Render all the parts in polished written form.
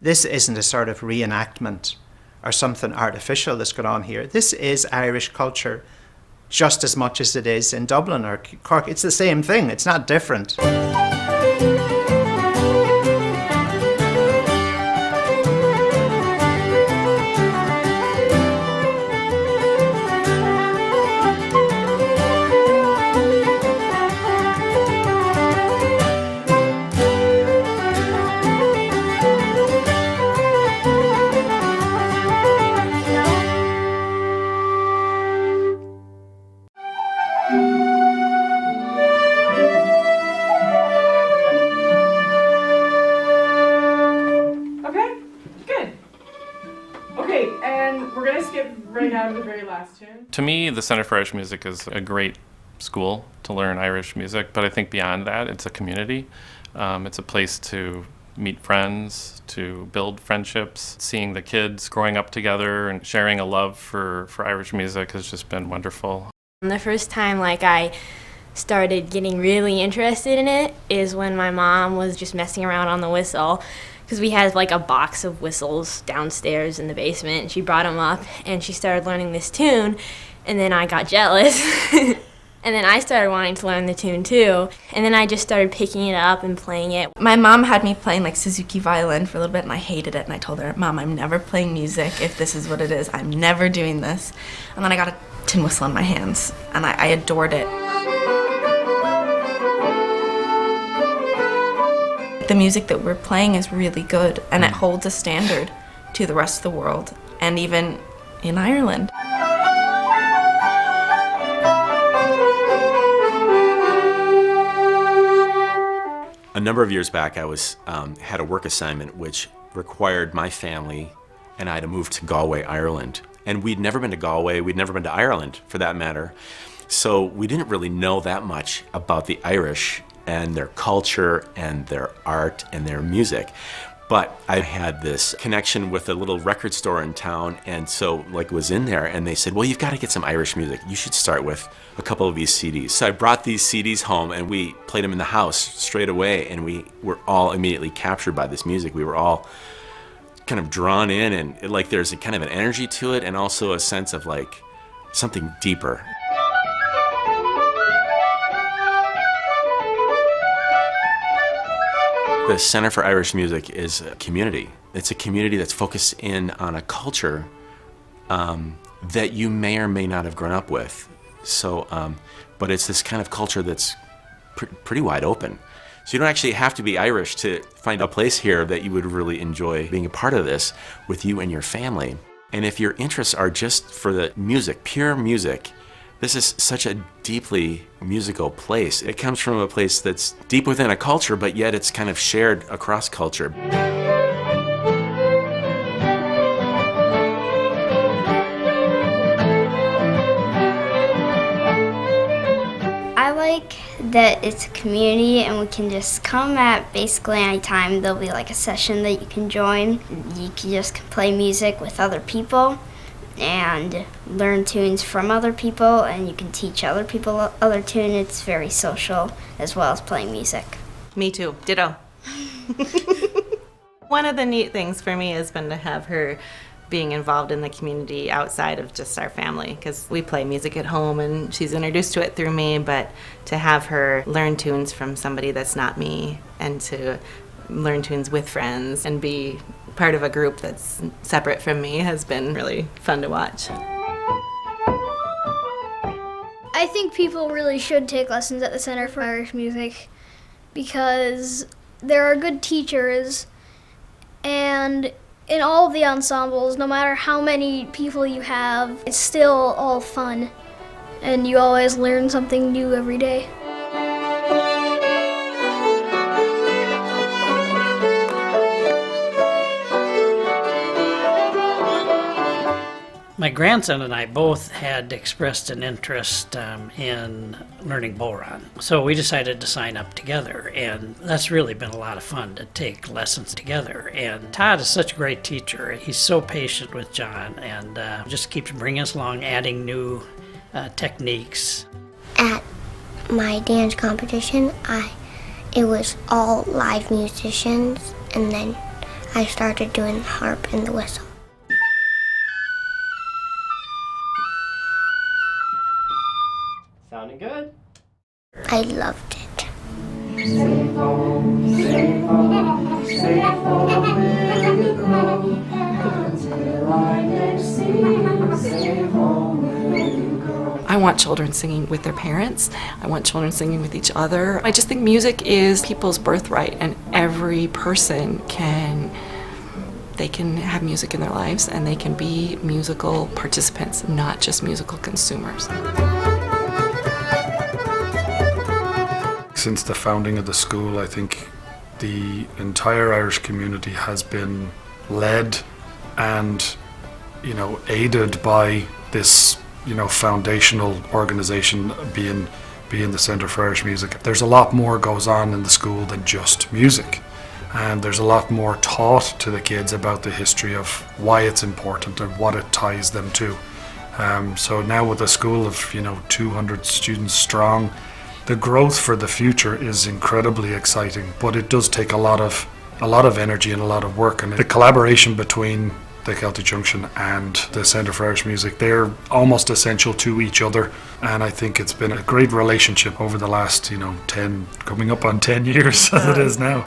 This isn't a sort of reenactment or something artificial that's going on here. This is Irish culture just as much as it is in Dublin or Cork. It's the same thing. It's not different. To me, the Centre for Irish Music is a great school to learn Irish music, but I think beyond that, it's a community. It's a place to meet friends, to build friendships. Seeing the kids growing up together and sharing a love for Irish music has just been wonderful. The first time I started getting really interested in it is when my mom was just messing around on the whistle, because we had a box of whistles downstairs in the basement, and she brought them up and she started learning this tune, and then I got jealous. And then I started wanting to learn the tune too, and then I just started picking it up and playing it. My mom had me playing Suzuki violin for a little bit, and I hated it, and I told her, Mom, I'm never playing music if this is what it is. I'm never doing this. And then I got a tin whistle in my hands, and I adored it. The music that we're playing is really good, and it holds a standard to the rest of the world, and even in Ireland. A number of years back, I had a work assignment which required my family and I to move to Galway, Ireland. And we'd never been to Galway, we'd never been to Ireland, for that matter. So we didn't really know that much about the Irish and their culture and their art and their music. But I had this connection with a little record store in town, and so was in there, and they said, well, you've got to get some Irish music. You should start with a couple of these CDs. So I brought these CDs home, and we played them in the house straight away, and we were all immediately captured by this music. We were all kind of drawn in, and there's a kind of an energy to it, and also a sense of something deeper. The Centre for Irish Music is a community. It's a community that's focused in on a culture that you may or may not have grown up with. So, but it's this kind of culture that's pretty wide open. So you don't actually have to be Irish to find a place here that you would really enjoy being a part of this with you and your family. And if your interests are just for the music, pure music, this is such a deeply musical place. It comes from a place that's deep within a culture, but yet it's kind of shared across culture. I like that it's a community and we can just come at basically any time. There'll be a session that you can join. You can just play music with other people and learn tunes from other people, and you can teach other people other tunes. It's very social as well as playing music. Me too, ditto. One of the neat things for me has been to have her being involved in the community outside of just our family, because we play music at home and she's introduced to it through me, but to have her learn tunes from somebody that's not me and to learn tunes with friends and be part of a group that's separate from me has been really fun to watch. I think people really should take lessons at the Centre for Irish Music because there are good teachers, and in all of the ensembles, no matter how many people you have, it's still all fun, and you always learn something new every day. My grandson and I both had expressed an interest in learning bodhrán, so we decided to sign up together, and that's really been a lot of fun to take lessons together. And Todd is such a great teacher. He's so patient with John and just keeps bringing us along, adding new techniques. At my dance competition, it was all live musicians, and then I started doing the harp and the whistle. Sounding good. I loved it. Safe home, safe home, safe home will you go? Until I next see you, safe home will you go? I want children singing with their parents. I want children singing with each other. I just think music is people's birthright, and every person can have music in their lives, and they can be musical participants, not just musical consumers. Since the founding of the school, I think the entire Irish community has been led and, aided by this, foundational organisation being the Centre for Irish Music. There's a lot more goes on in the school than just music, and there's a lot more taught to the kids about the history of why it's important and what it ties them to. So now with a school of 200 students strong, the growth for the future is incredibly exciting, but it does take a lot of energy and a lot of work. And the collaboration between the Celtic Junction and the Centre for Irish Music, they're almost essential to each other. And I think it's been a great relationship over the last, 10, coming up on 10 years as it is now.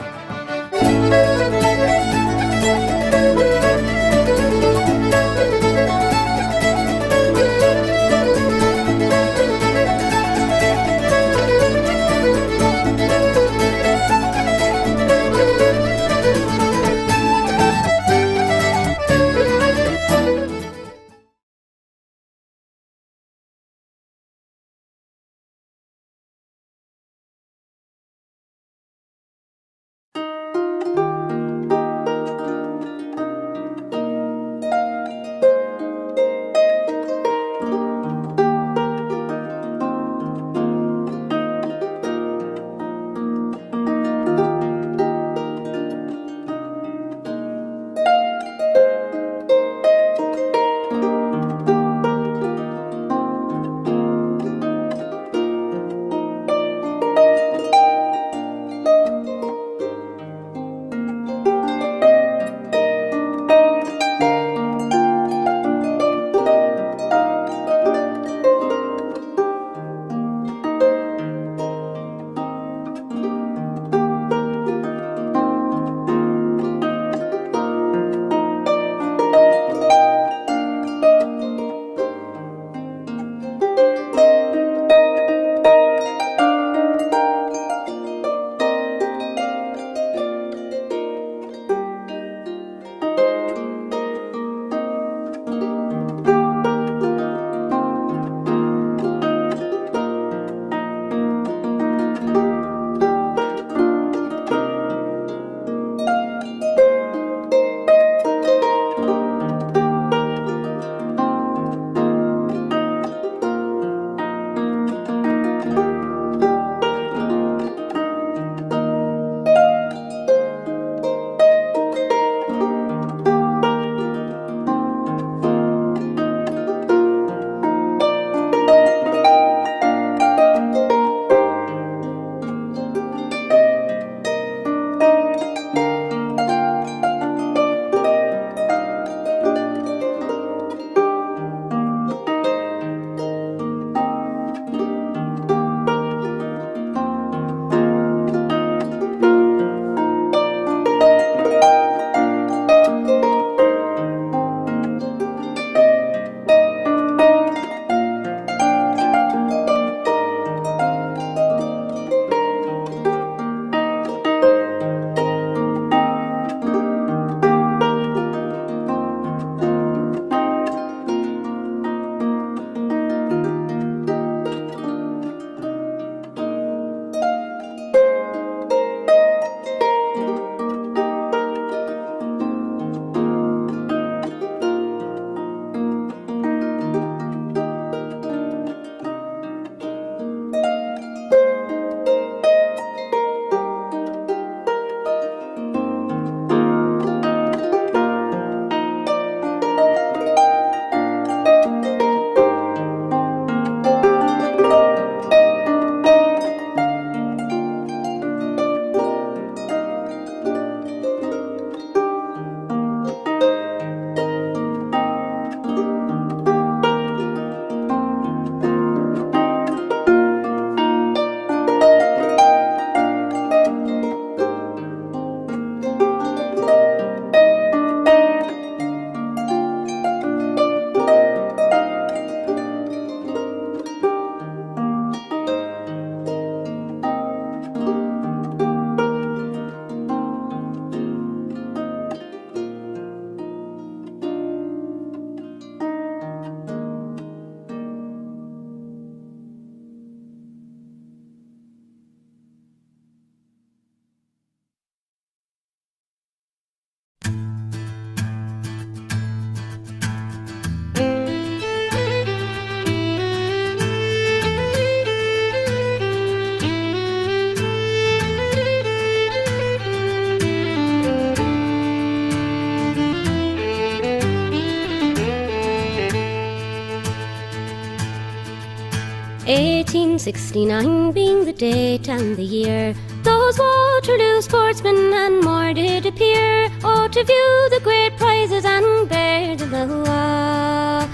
1869 being the date and the year, those Waterloo sportsmen and more did appear, oh, to view the great prizes and bear the law,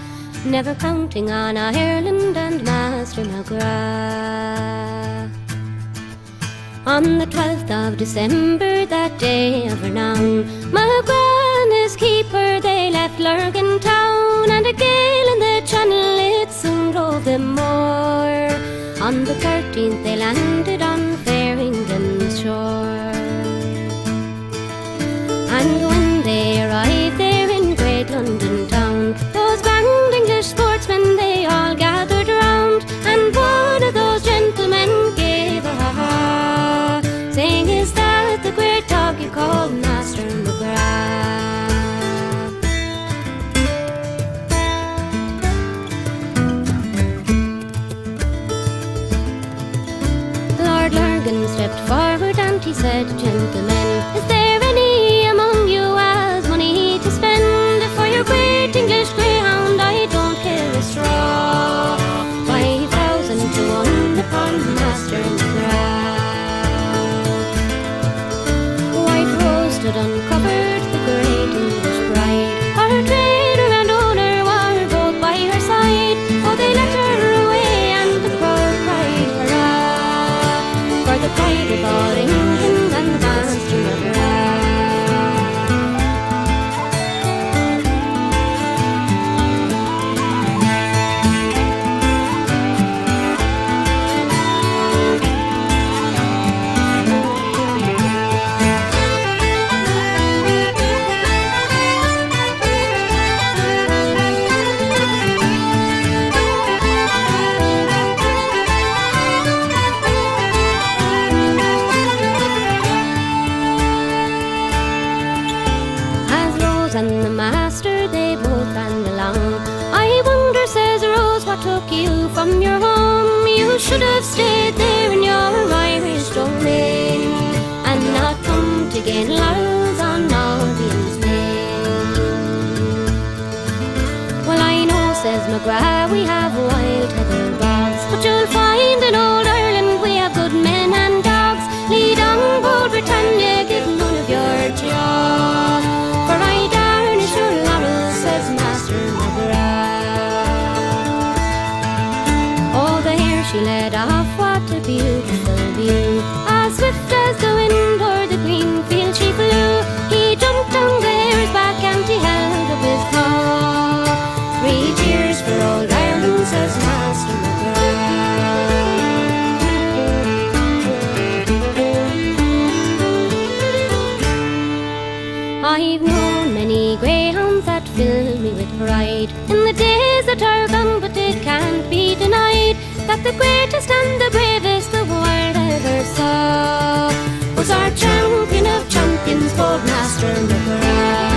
never counting on Ireland and Master McGrath. On the 12th of December, that day of renown, McGrath and his keeper, they left Lurgan town, and a gale in the channel, it soon drove them more. On the 13th they landed on Faringdon's shore. And when they arrived there in great London town, those grand English sportsmen, they all gathered round, and one of those gentlemen gave a ha-ha, saying, is that the great dog you call Master McGrath? Lord Lurgan stepped forward and he said, gentlemen, is there any among you has money to spend? For your great English greyhound I don't care a straw. 5,000 to 1 upon Master McGrath. White Rose stood uncovered, the great English bride, her trader and owner were both by her side. Oh, they let her away and the crowd cried hurrah, for the pride of all England and Master McGrath. And the master, they both ran along. I wonder, says Rose, what took you from your home? You should have stayed there in your Irish domain, and not come to gain laurels on Albion's name. Well, I know, says McGrath, we have wild heather bogs, but you'll find in old Ireland we have good men and dogs. Lead on, bold Britannia, give none of your jaw, for I darnish your laurels, says Master McGrath. Oh, the hare she led off, what a beautiful view, as swift as the wind o'er the green field she flew. He jumped on the hare's back and he held up his paw. 3 cheers for old Ireland, says Master McGrath. I've known many greyhounds that fill me with pride in the days that are gone, but it can't be denied that the greatest and the bravest the world ever saw was our champion of champions, bold Master McGrath.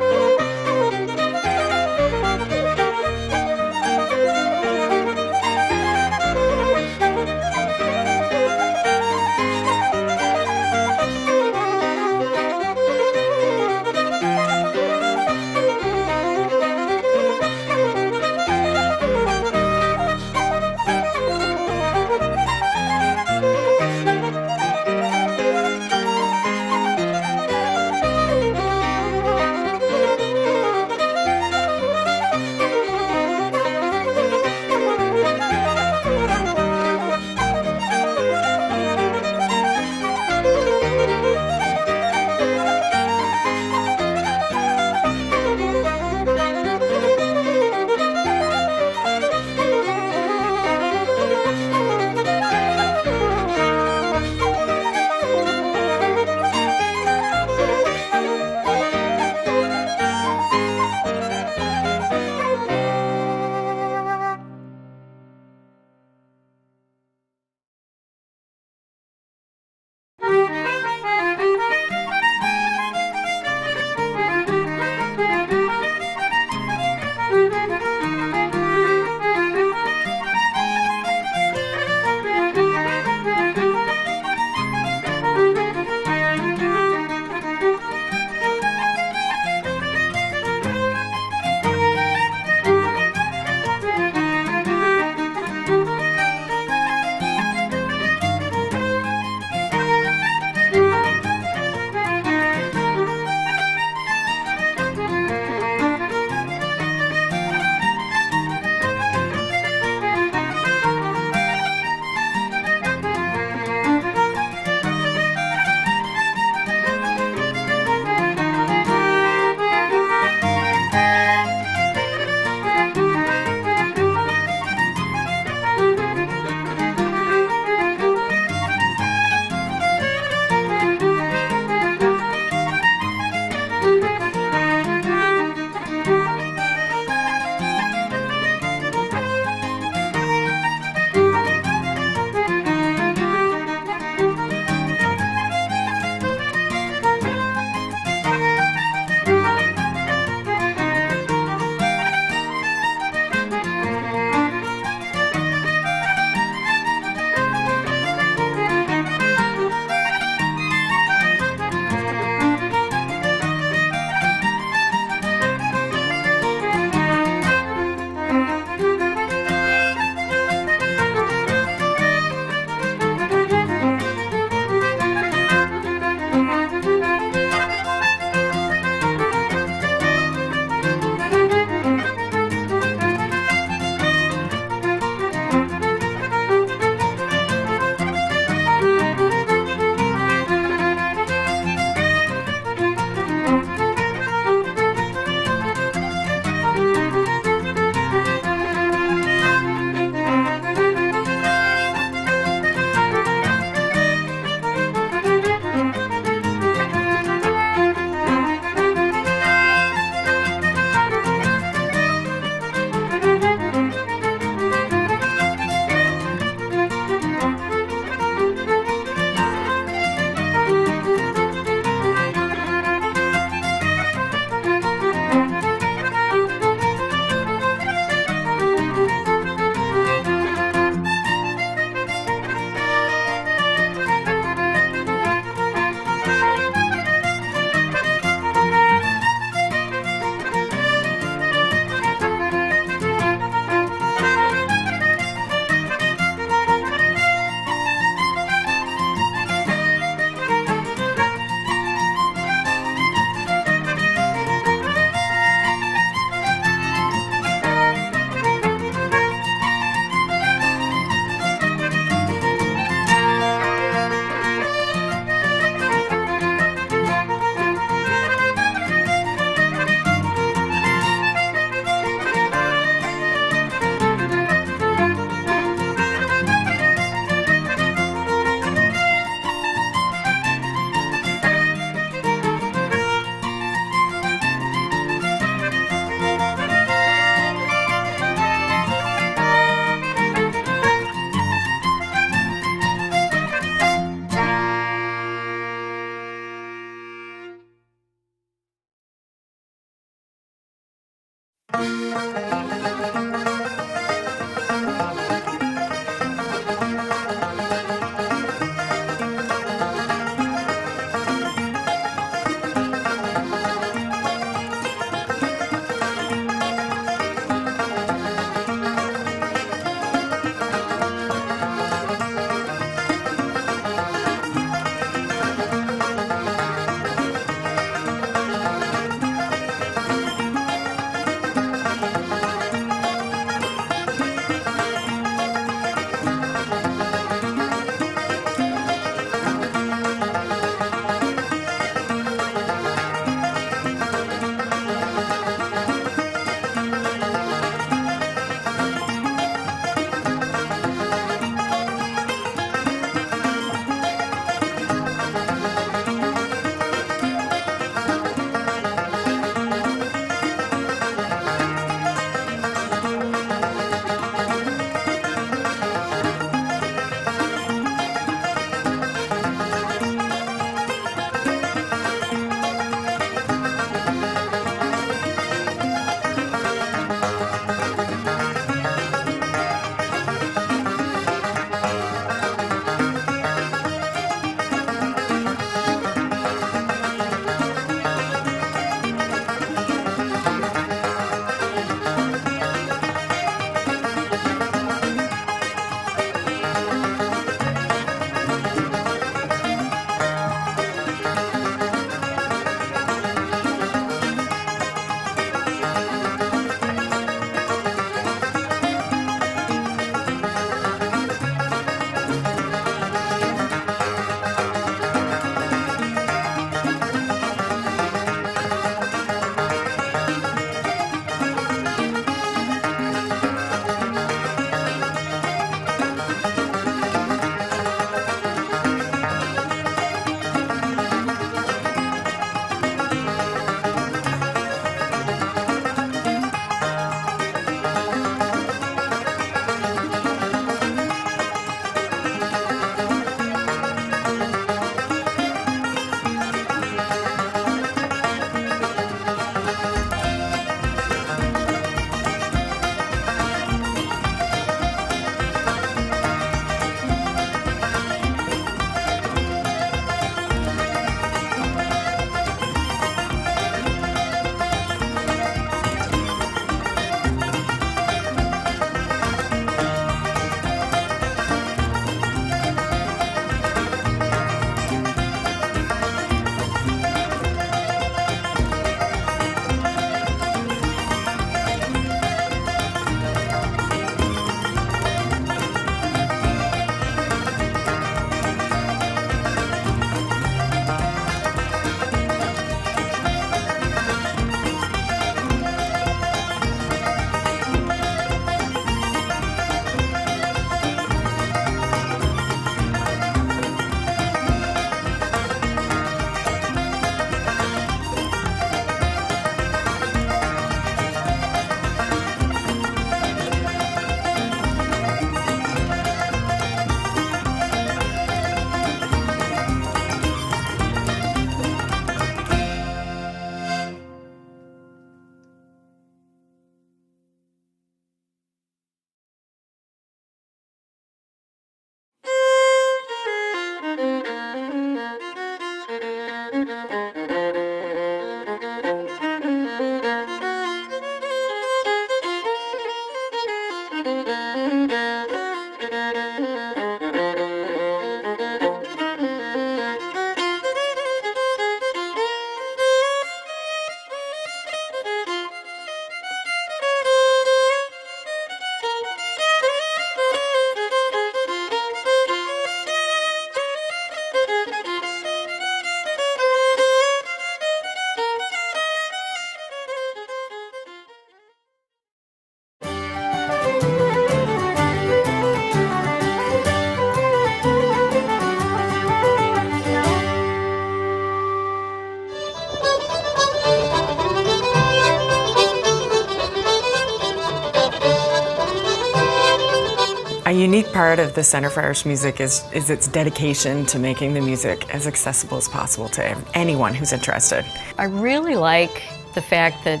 A unique part of the Centre for Irish Music is its dedication to making the music as accessible as possible to anyone who's interested. I really like the fact that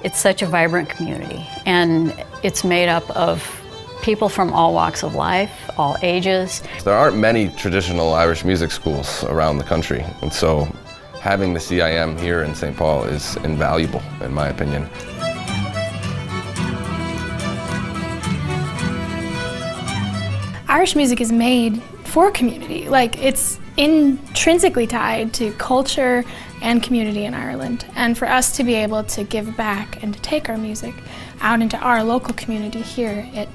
It's such a vibrant community, and it's made up of people from all walks of life, all ages. There aren't many traditional Irish music schools around the country, and so having the CIM here in St. Paul is invaluable, in my opinion. Irish music is made for community. Like, it's intrinsically tied to culture and community in Ireland. And for us to be able to give back and to take our music out into our local community here, it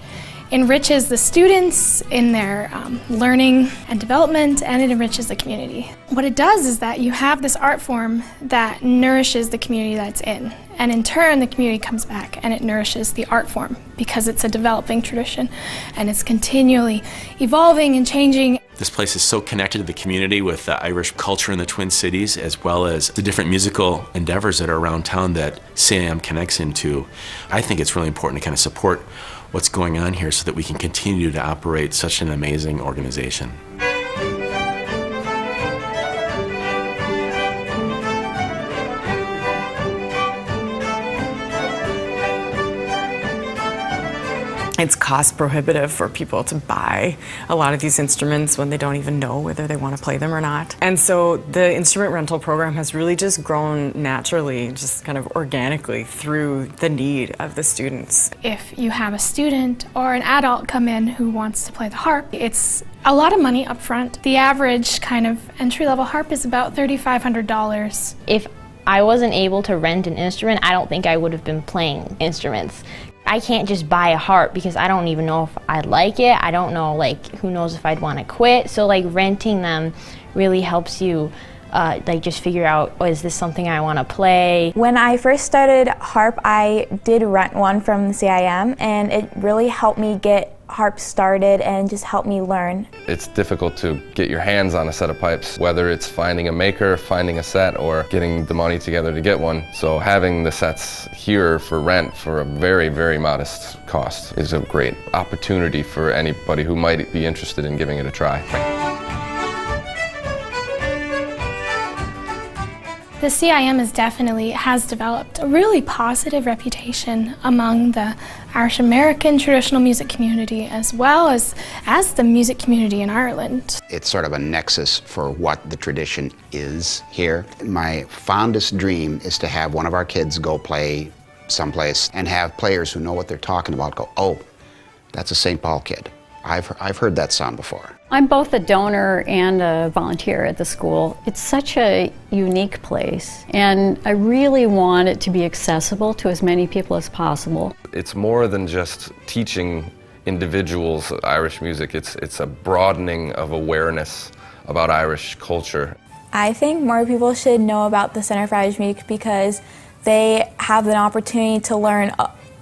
enriches the students in their learning and development, and it enriches the community. What it does is that you have this art form that nourishes the community that it's in. And in turn, the community comes back and it nourishes the art form because it's a developing tradition and it's continually evolving and changing. This place is so connected to the community with the Irish culture in the Twin Cities, as well as the different musical endeavors that are around town that CIM connects into. I think it's really important to kind of support what's going on here so that we can continue to operate such an amazing organization. It's cost prohibitive for people to buy a lot of these instruments when they don't even know whether they want to play them or not. And so the instrument rental program has really just grown naturally, just kind of organically through the need of the students. If you have a student or an adult come in who wants to play the harp, it's a lot of money up front. The average kind of entry-level harp is about $3,500. If I wasn't able to rent an instrument, I don't think I would have been playing instruments. I can't just buy a harp because I don't even know if I like it. I don't know, like, who knows if I'd want to quit. So, like, renting them really helps you, like, just figure out, oh, is this something I want to play? When I first started harp, I did rent one from the CIM, and it really helped me get harp started and just helped me learn. It's difficult to get your hands on a set of pipes, whether it's finding a maker, finding a set, or getting the money together to get one. So having the sets here for rent for a very, very modest cost is a great opportunity for anybody who might be interested in giving it a try. The CIM has developed a really positive reputation among the Irish American traditional music community as well as the music community in Ireland. It's sort of a nexus for what the tradition is here. My fondest dream is to have one of our kids go play someplace and have players who know what they're talking about go, oh, that's a St. Paul kid. I've heard that sound before. I'm both a donor and a volunteer at the school. It's such a unique place, and I really want it to be accessible to as many people as possible. It's more than just teaching individuals Irish music. It's a broadening of awareness about Irish culture. I think more people should know about the Center for Irish Music because they have an opportunity to learn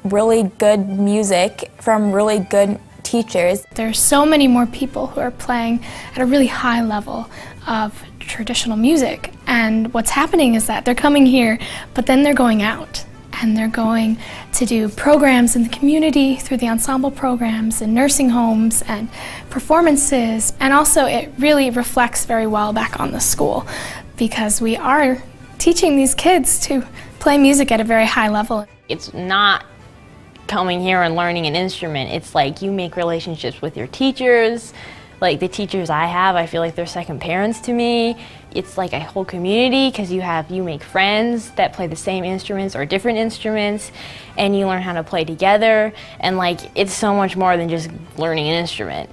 really good music from really good teachers. There's so many more people who are playing at a really high level of traditional music, and what's happening is that they're coming here, but then they're going out and they're going to do programs in the community through the ensemble programs and nursing homes and performances, and also it really reflects very well back on the school because we are teaching these kids to play music at a very high level. It's not coming here and learning an instrument. It's like you make relationships with your teachers. Like the teachers I have, I feel like they're second parents to me. It's like a whole community because you make friends that play the same instruments or different instruments, and you learn how to play together, and like it's so much more than just learning an instrument.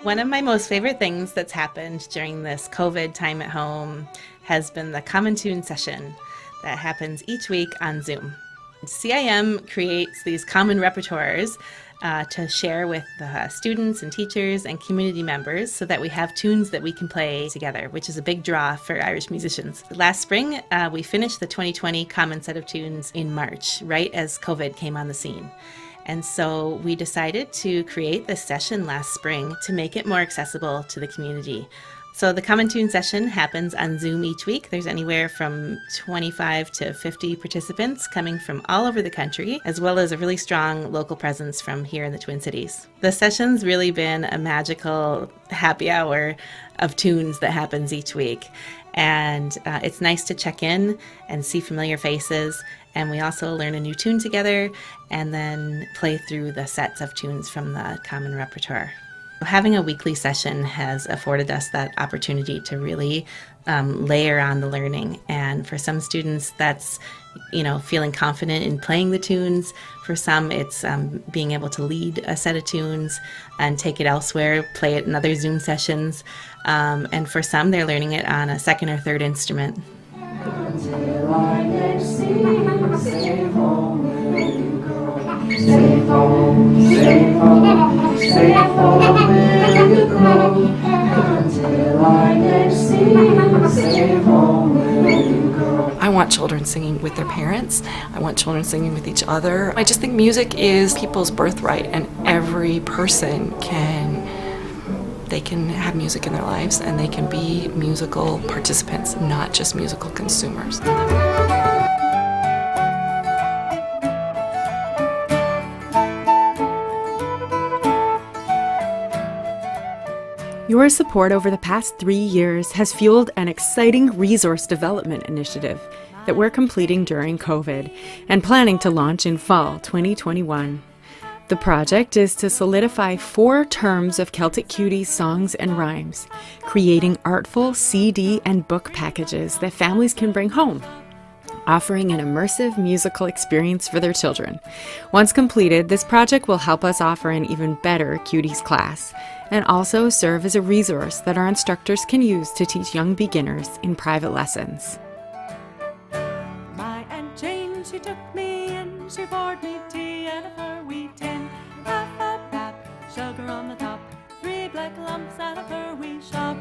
One of my most favorite things that's happened during this COVID time at home has been the Common Tune session that happens each week on Zoom. CIM creates these common repertoires to share with the students and teachers and community members so that we have tunes that we can play together, which is a big draw for Irish musicians. Last spring, we finished the 2020 Common Set of Tunes in March, right as COVID came on the scene. And so we decided to create this session last spring to make it more accessible to the community. So the Common Tune session happens on Zoom each week. There's anywhere from 25 to 50 participants coming from all over the country, as well as a really strong local presence from here in the Twin Cities. The session's really been a magical happy hour of tunes that happens each week. And it's nice to check in and see familiar faces. And we also learn a new tune together and then play through the sets of tunes from the common repertoire. Having a weekly session has afforded us that opportunity to really layer on the learning. And for some students, that's, feeling confident in playing the tunes. For some, it's being able to lead a set of tunes and take it elsewhere, play it in other Zoom sessions. And for some, they're learning it on a second or third instrument. Until I next see you, safe home will you go. Safe home, safe home, safe home will you go. Until I next see you, safe home will you go. I want children singing with their parents. I want children singing with each other. I just think music is people's birthright, and every person can have music in their lives, and they can be musical participants, not just musical consumers. Your support over the past 3 years has fueled an exciting resource development initiative that we're completing during COVID and planning to launch in fall 2021. The project is to solidify 4 terms of Celtic Cuties songs and rhymes, creating artful CD and book packages that families can bring home, offering an immersive musical experience for their children. Once completed, this project will help us offer an even better Cuties class and also serve as a resource that our instructors can use to teach young beginners in private lessons. My Aunt Jane, she took me in, she poured me tea and a fur wee tin. Half a pap, sugar on the top, 3 black lumps and a fur wee shop.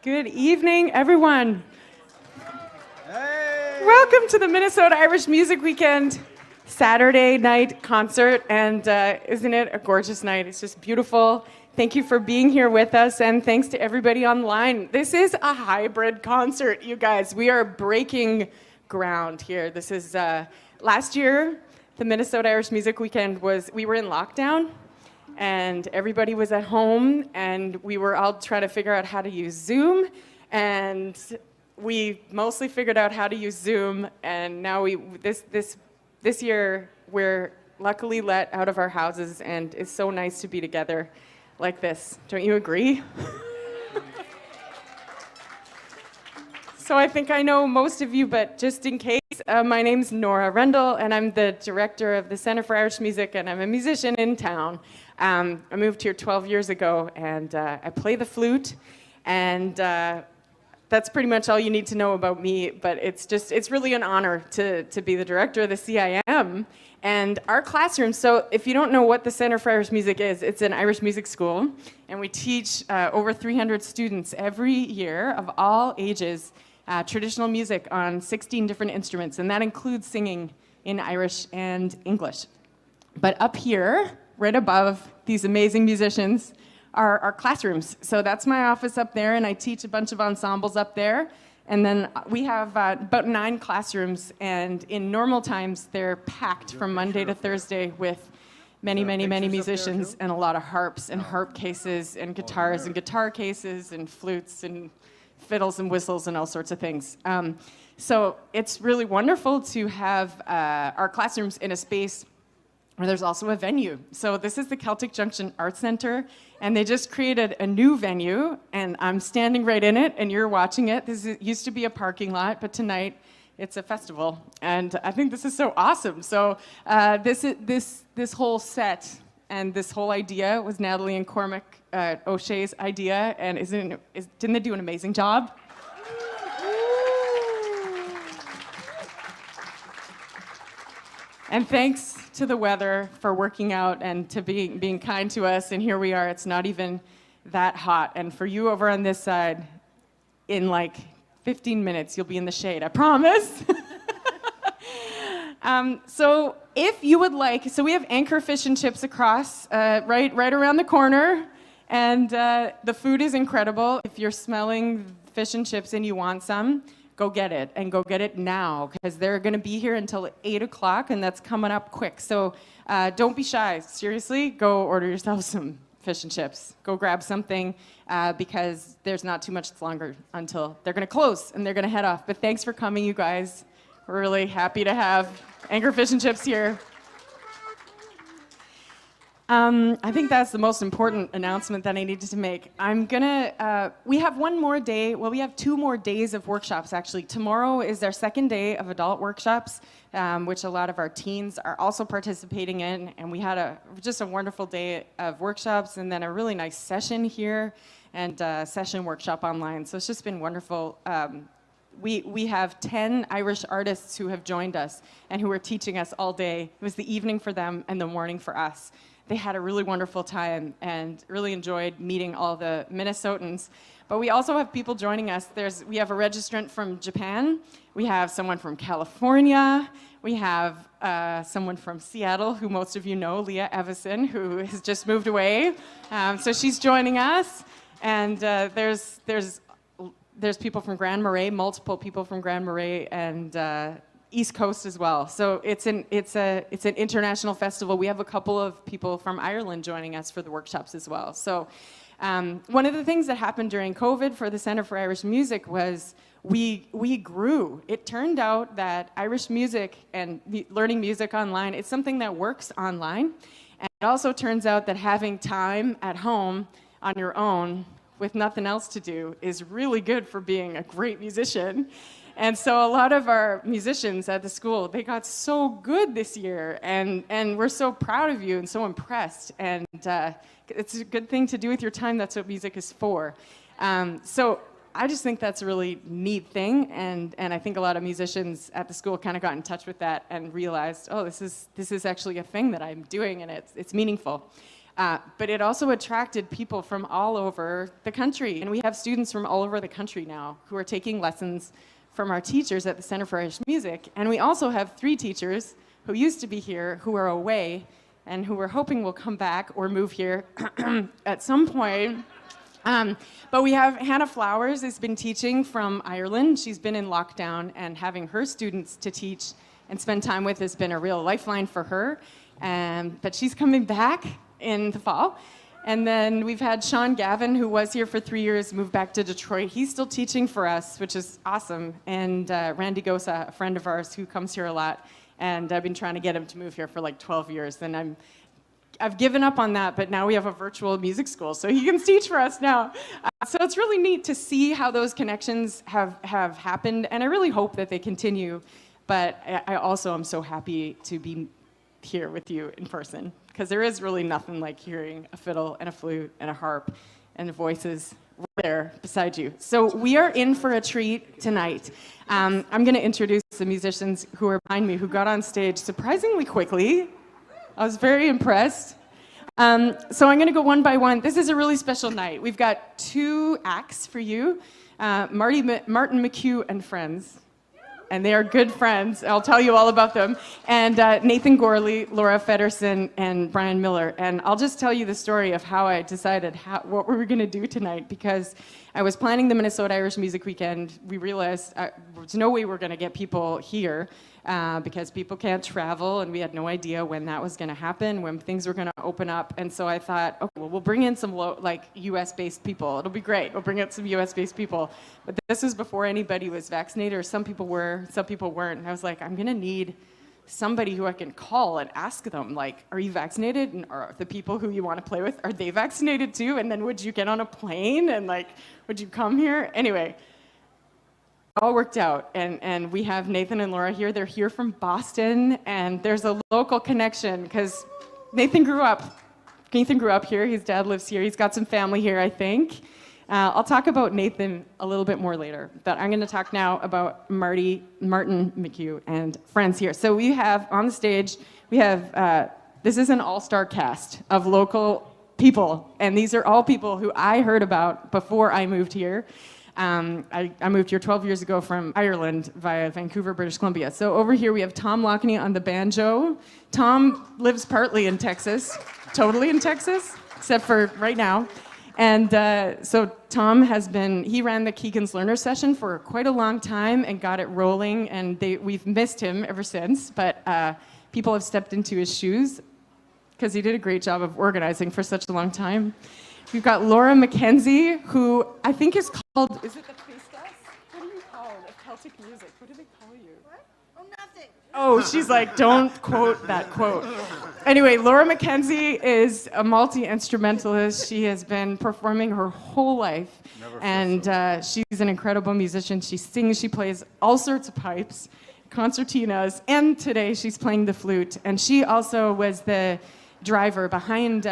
Good evening, everyone. Welcome to the Minnesota Irish Music Weekend Saturday night concert, and isn't it a gorgeous night? It's just beautiful. Thank you for being here with us, and thanks to everybody online. This is a hybrid concert, you guys. We are breaking ground here. This is last year, the Minnesota Irish Music Weekend we were in lockdown, and everybody was at home, and we were all trying to figure out how to use Zoom, and we mostly figured out how to use Zoom, and now this year we're luckily let out of our houses, and it's so nice to be together like this. Don't you agree? So I think I know most of you, but just in case, my name's Nora Rendell, and I'm the director of the Center for Irish Music, and I'm a musician in town. I moved here 12 years ago, and I play the flute, and that's pretty much all you need to know about me, but it's really an honor to be the director of the CIM. And our classroom, so if you don't know what the Center for Irish Music is, it's an Irish music school, and we teach over 300 students every year of all ages traditional music on 16 different instruments, and that includes singing in Irish and English. But up here, right above these amazing musicians, are our classrooms. So that's my office up there, and I teach a bunch of ensembles up there. And then we have about 9 classrooms, and in normal times, they're packed from Monday to Thursday with many, many, many musicians and a lot of harps and harp cases and guitars and guitar cases and flutes and fiddles and whistles and all sorts of things. So it's really wonderful to have our classrooms in a space where there's also a venue. So this is the Celtic Junction Arts Center, and they just created a new venue, and I'm standing right in it, and you're watching it. Used to be a parking lot, but tonight it's a festival, and I think this is so awesome. So this whole set and this whole idea was Natalie and Cormac O'Shea's idea, and didn't they do an amazing job? And thanks to the weather for working out and to being kind to us. And here we are. It's not even that hot. And for you over on this side, in like 15 minutes, you'll be in the shade. I promise. So if you would like, so we have Anchor Fish and Chips across, right around the corner. And the food is incredible. If you're smelling fish and chips and you want some, go get it, and go get it now, because they're going to be here until 8 o'clock, and that's coming up quick. So don't be shy. Seriously, go order yourself some fish and chips. Go grab something, because there's not too much longer until they're going to close, and they're going to head off. But thanks for coming, you guys. We're really happy to have Anchor Fish and Chips here. I think that's the most important announcement that I needed to make. We have one more day, well, we have 2 more days of workshops, actually. Tomorrow is our second day of adult workshops, which a lot of our teens are also participating in, and we had just a wonderful day of workshops, and then a really nice session here, and a session workshop online, so it's just been wonderful. We have 10 Irish artists who have joined us, and who are teaching us all day. It was the evening for them and the morning for us. They had a really wonderful time and really enjoyed meeting all the Minnesotans. But we also have people joining us. We have a registrant from Japan. We have someone from California. We have someone from Seattle, who most of you know, Leah Evison, who has just moved away. So she's joining us. And there's people from Grand Marais, multiple people from Grand Marais, and East Coast as well. So it's an international festival. We have a couple of people from Ireland joining us for the workshops as well. So one of the things that happened during COVID for the Center for Irish Music was we grew. It turned out that Irish music and learning music online, it's something that works online. And it also turns out that having time at home on your own with nothing else to do is really good for being a great musician. And so a lot of our musicians at the school, they got so good this year, and we're so proud of you and so impressed. And it's a good thing to do with your time. That's what music is for. So I just think that's a really neat thing, and I think a lot of musicians at the school kind of got in touch with that and realized, oh, this is actually a thing that I'm doing, and it's meaningful. But it also attracted people from all over the country. And we have students from all over the country now who are taking lessons from our teachers at the Center for Irish Music. And we also have 3 teachers who used to be here who are away and who we're hoping will come back or move here at some point. But we have Hannah Flowers has been teaching from Ireland. She's been in lockdown, and having her students to teach and spend time with has been a real lifeline for her. But she's coming back in the fall. And then we've had Sean Gavin, who was here for 3 years, moved back to Detroit. He's still teaching for us, which is awesome. And Randy Gosa, a friend of ours who comes here a lot. And I've been trying to get him to move here for like 12 years. And I've given up on that, but now we have a virtual music school, so he can teach for us now. So it's really neat to see how those connections have happened, and I really hope that they continue. But I also am so happy to be here with you in person, because there is really nothing like hearing a fiddle and a flute and a harp and the voices right there beside you. So we are in for a treat tonight. I'm going to introduce the musicians who are behind me, who got on stage surprisingly quickly. I was very impressed. So I'm going to go one by one. This is a really special night. We've got 2 acts for you, Martin McHugh and friends. And they are good friends. I'll tell you all about them. And Nathan Gourley, Laura Fedderson, and Brian Miller. And I'll just tell you the story of how I decided what we were going to do tonight, because I was planning the Minnesota Irish Music Weekend. We realized there's no way we're going to get people here because people can't travel, and we had no idea when that was going to happen, when things were going to open up. And so I thought, okay, well, we'll bring in some US-based people. It'll be great. We'll bring in some US-based people. But this was before anybody was vaccinated, or some people were, some people weren't. And I was like, I'm going to need somebody who I can call and ask them, like, are you vaccinated? And are the people who you want to play with, are they vaccinated too? And then would you get on a plane? And like, would you come here? Anyway, it all worked out. And we have Nathan and Laura here. They're here from Boston. And there's a local connection because Nathan grew up here. His dad lives here. He's got some family here, I think. I'll talk about Nathan a little bit more later, but I'm going to talk now about Martin McHugh and friends here. So we have on the stage, this is an all-star cast of local people, and these are all people who I heard about before I moved here. I moved here 12 years ago from Ireland via Vancouver, British Columbia. So over here we have Tom Lockney on the banjo. Tom lives partly in Texas, totally in Texas, except for right now. And so Tom he ran the Keegan's Learner Session for quite a long time and got it rolling, and we've missed him ever since, but people have stepped into his shoes because he did a great job of organizing for such a long time. We've got Laura MacKenzie, who I think is called, is it the priestess? What do you call it? Celtic music. What do they call you? What? Oh, nothing. Oh, she's like, don't quote that quote. Anyway, Laura MacKenzie is a multi-instrumentalist. She has been performing her whole life. And she's an incredible musician. She sings, she plays all sorts of pipes, concertinas, and today she's playing the flute. And she also was the driver behind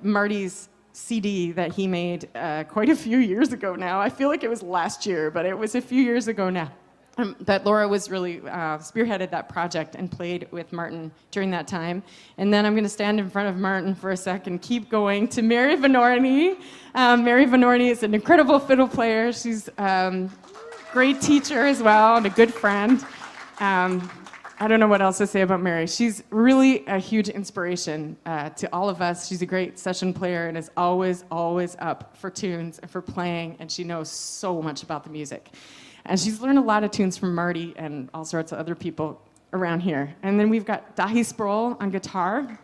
Marty's CD that he made quite a few years ago now. I feel like it was last year, but it was a few years ago now. That Laura was really spearheaded that project and played with Martin during that time. And then I'm going to stand in front of Martin for a second, keep going to Mary Vanorny. Mary Vanorny is an incredible fiddle player. She's a great teacher as well and a good friend. I don't know what else to say about Mary. She's really a huge inspiration to all of us. She's a great session player and is always, always up for tunes and for playing, and she knows so much about the music. And she's learned a lot of tunes from Marty and all sorts of other people around here. And then we've got Dáithí Sproule on guitar.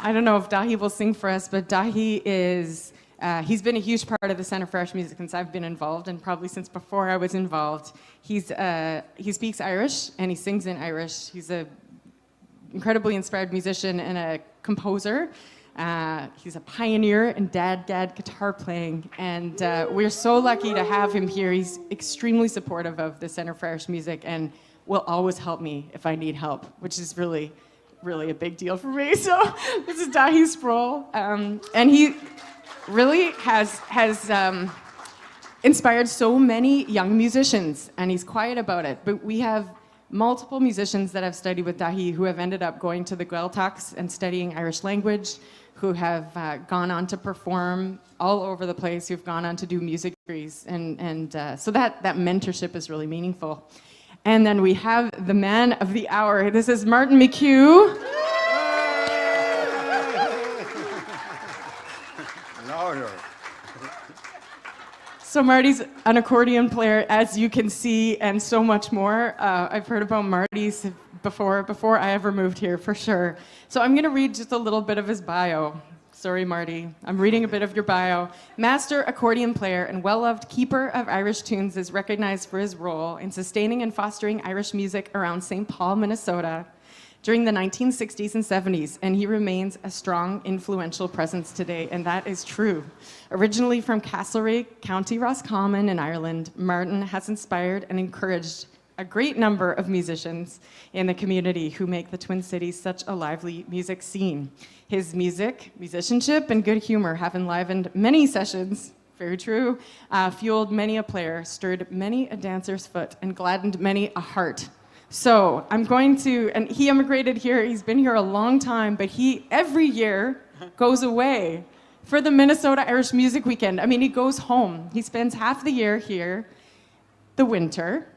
I don't know if Dáithí will sing for us, but Dáithí is, he's been a huge part of the Center for Irish Music since I've been involved, and probably since before I was involved. He speaks Irish, and he sings in Irish. He's an incredibly inspired musician and a composer. He's a pioneer in dad guitar playing, and we're so lucky to have him here. He's extremely supportive of the Center for Irish Music and will always help me if I need help, which is really, really a big deal for me. So this is Dáithí Sproule, and he really has inspired so many young musicians, and he's quiet about it. But we have multiple musicians that have studied with Dáithí who have ended up going to the Gaeltachts and studying Irish language, who have gone on to perform all over the place, who've gone on to do music degrees. And so that mentorship is really meaningful. And then we have the man of the hour. This is Martin McHugh. Louder. So Marty's an accordion player, as you can see, and so much more. I've heard about Marty's before I ever moved here, for sure. So I'm going to read just a little bit of his bio. Sorry, Marty. I'm reading a bit of your bio. Master accordion player and well-loved keeper of Irish tunes is recognized for his role in sustaining and fostering Irish music around St. Paul, Minnesota during the 1960s and 70s, and he remains a strong, influential presence today, and that is true. Originally from Castlerea, County Roscommon in Ireland, Martin has inspired and encouraged a great number of musicians in the community who make the Twin Cities such a lively music scene. His music, musicianship, and good humor have enlivened many sessions, very true, fueled many a player, stirred many a dancer's foot, and gladdened many a heart. So I'm going to, and he immigrated here, he's been here a long time, but he every year goes away for the Minnesota Irish Music Weekend. I mean, he goes home. He spends half the year here, the winter,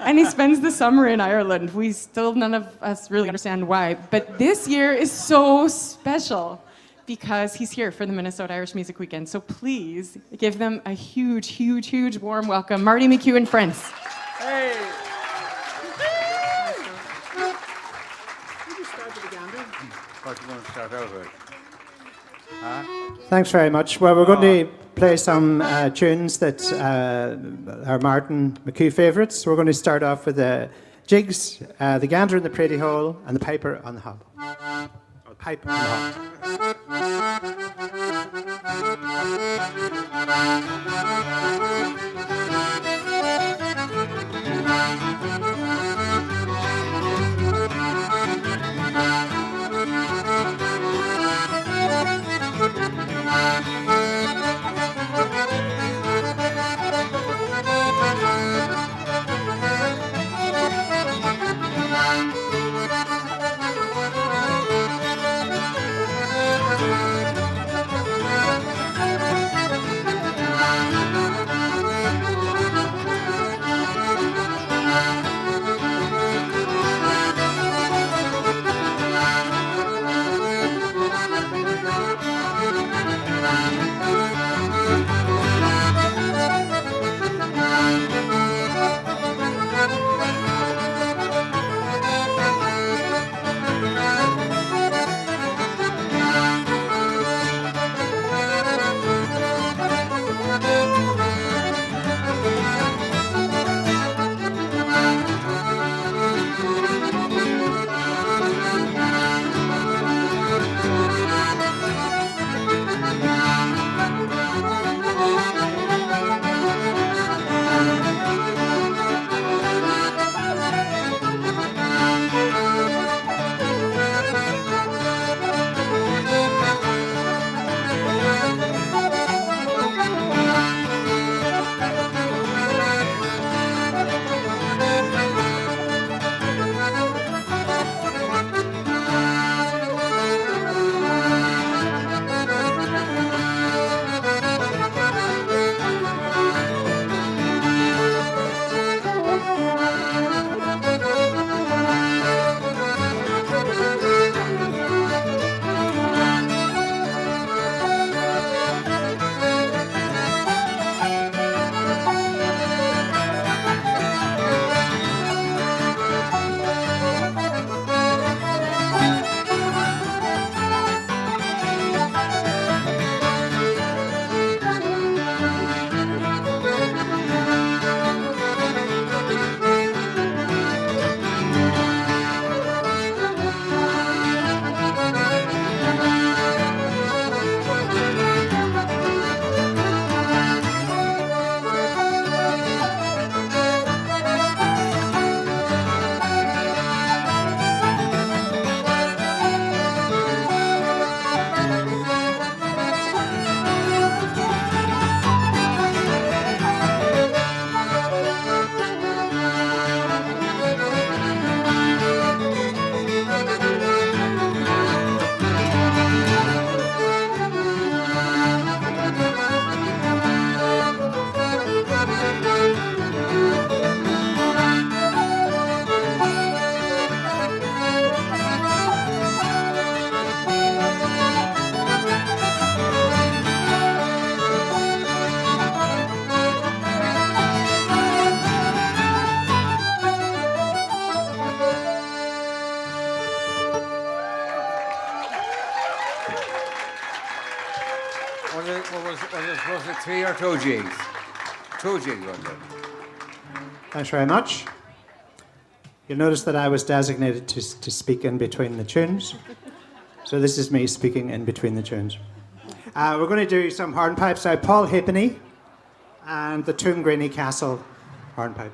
and he spends the summer in Ireland. We still, none of us really understand why, but this year is so special because he's here for the Minnesota Irish Music Weekend. So please give them a huge, huge, huge warm welcome. Marty McHugh and friends. Hey! Thanks very much. Well, we're going to play some tunes that are Martin McHugh favourites. We're going to start off with the jigs, the gander in the pretty hole, and the piper on the hob. Pipe on the hob. Was it 3 or 2 jigs? 2 jigs, wasn't it? Thanks very much. You'll notice that I was designated to speak in between the tunes. So this is me speaking in between the tunes. We're going to do some hornpipes by Paul Halfpenny and the Toongreeny Castle hornpipe.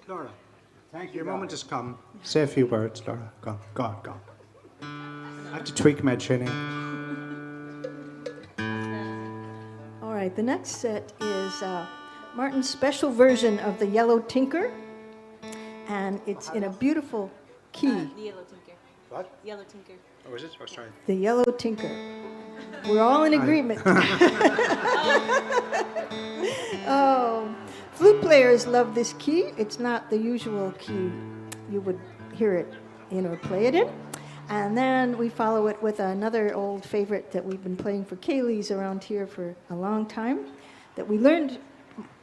Laura, thank you. Your moment has come. Say a few words, Laura. Go, go on, go on. I have to tweak my tuning. All right, the next set is Martin's special version of the Yellow Tinker, and it's in a beautiful key. The Yellow Tinker. What? Yellow Tinker. Oh, is it? Oh, sorry. The Yellow Tinker. We're all in agreement. Oh, flute players love this key. It's not the usual key you would hear it in or play it in. And then we follow it with another old favorite that we've been playing for Kayleys around here for a long time, that we learned,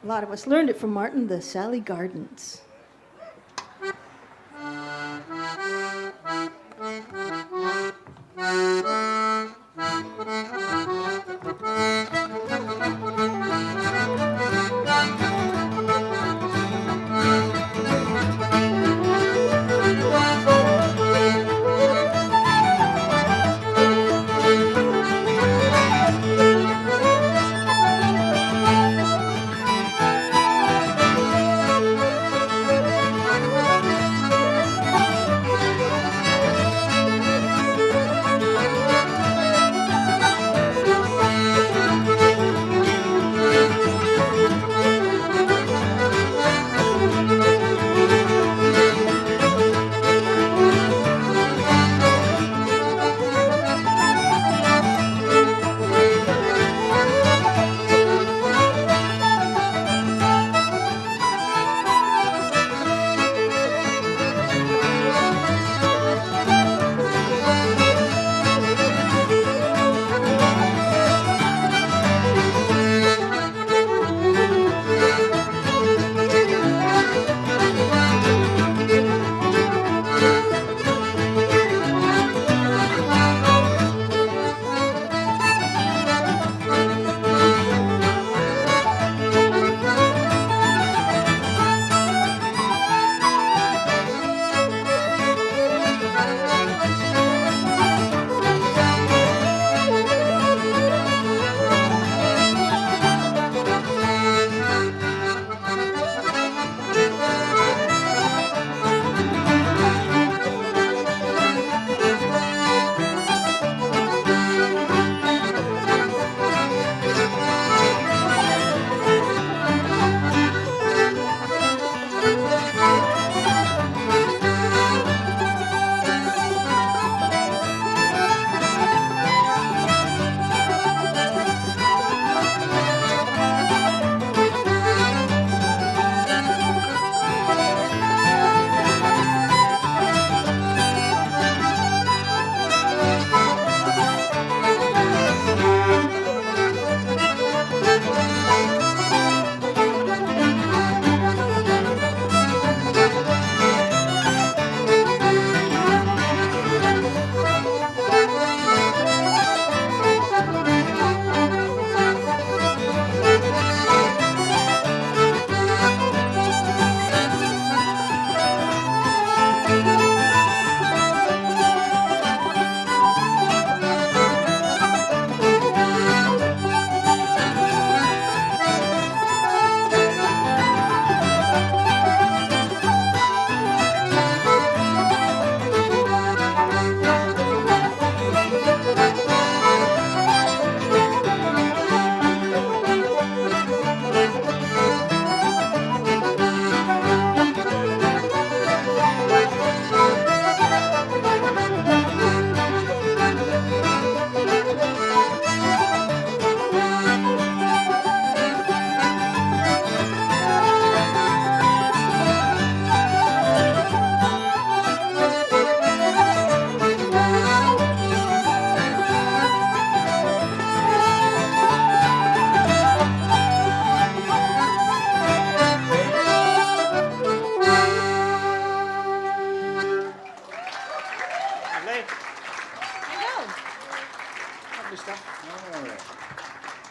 a lot of us learned it from Martin, the Sally Gardens.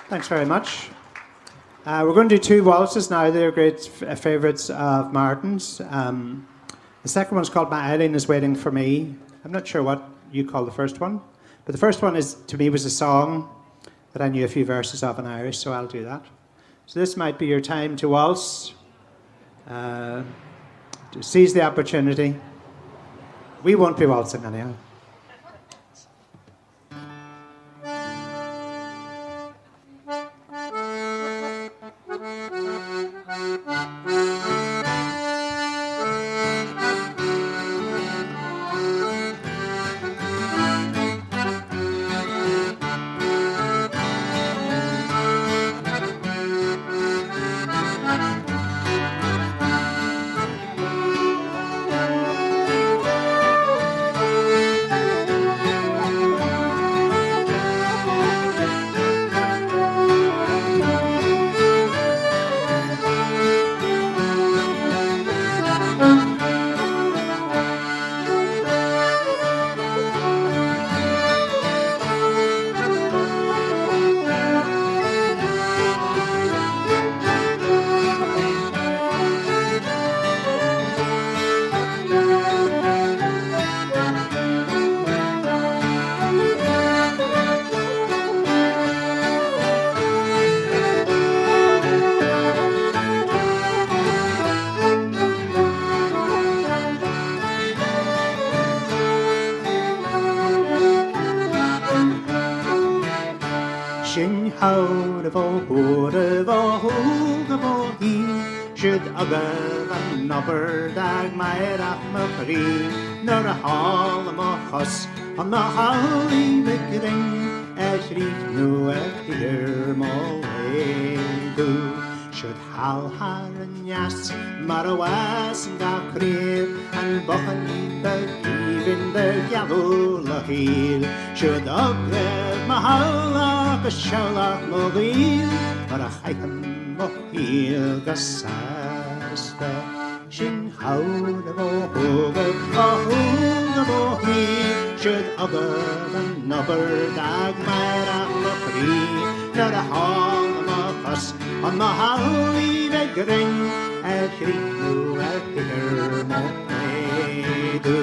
Thanks very much. We're going to do two waltzes now. They're great favourites of Martin's. The second one's called My Eileen is Waiting for Me. I'm not sure what you call the first one, but the first one is, to me, was a song that I knew a few verses of in Irish, so I'll do that. So this might be your time to waltz. To seize the opportunity. We won't be waltzing anyhow. Shin haud of a hood of a hoog of a he should agav and nubber dag my rachmachri nor a hall of a hus on the holly McGring as reef no here do should hal har and yas marawas and ga creer and bochen even the yellow heel should agav mahal a shalach mogil but a haikan mohil gasasta shin haud of a hoog of a he should agav and nubber dag my rachmachri not a hall of a fuss on the holly McGring as you at here mo do.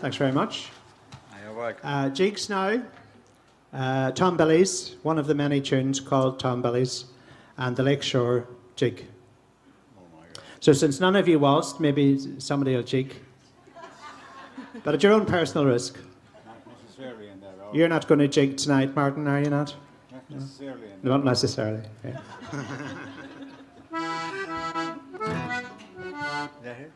Thanks very much. You're welcome. Jigs now. Tom Billy's, one of the many tunes called Tom Billy's, and the Lakeshore Jig. So since none of you waltzed, maybe somebody will jig. But at your own personal risk. Not necessarily in there. You're not going to jig tonight, Martin, are you not? Not necessarily in there. Not necessarily. Yeah. Is that it?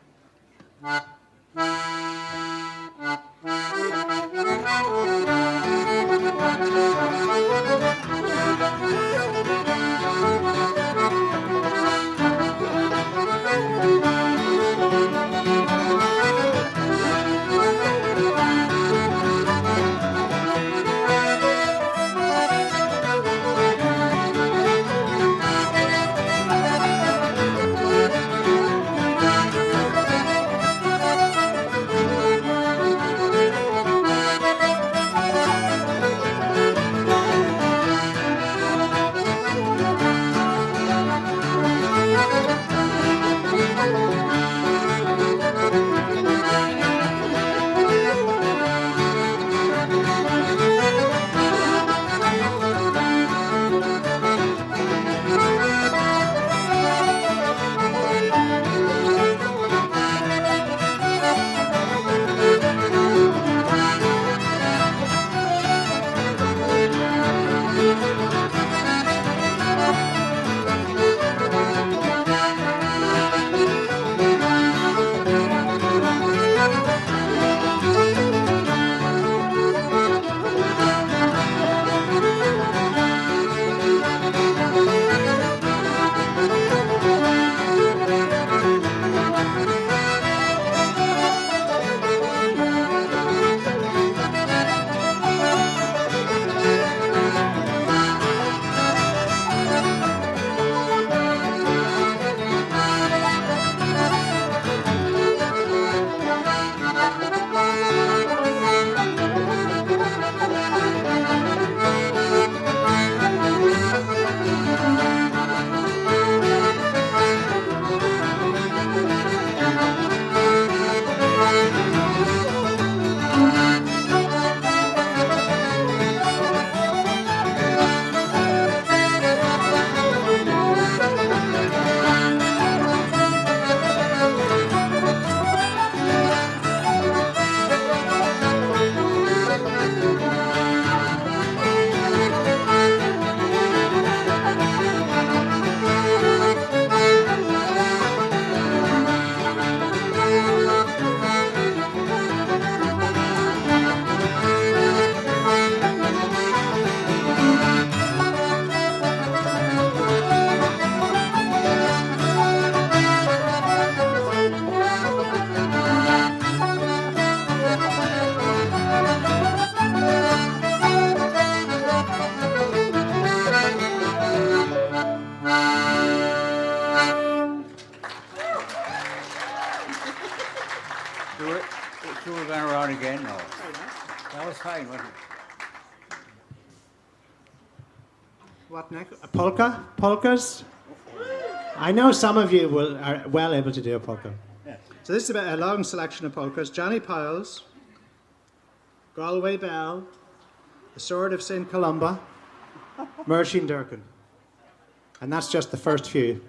one again? No. That was fine, wasn't it? What next? A polka? Polkas? I know some of you are well able to do a polka. Yeah. So this is about a long selection of polkas. Johnny Piles, Galway Bell, The Sword of St. Columba, Mersheen Durkin. And that's just the first few.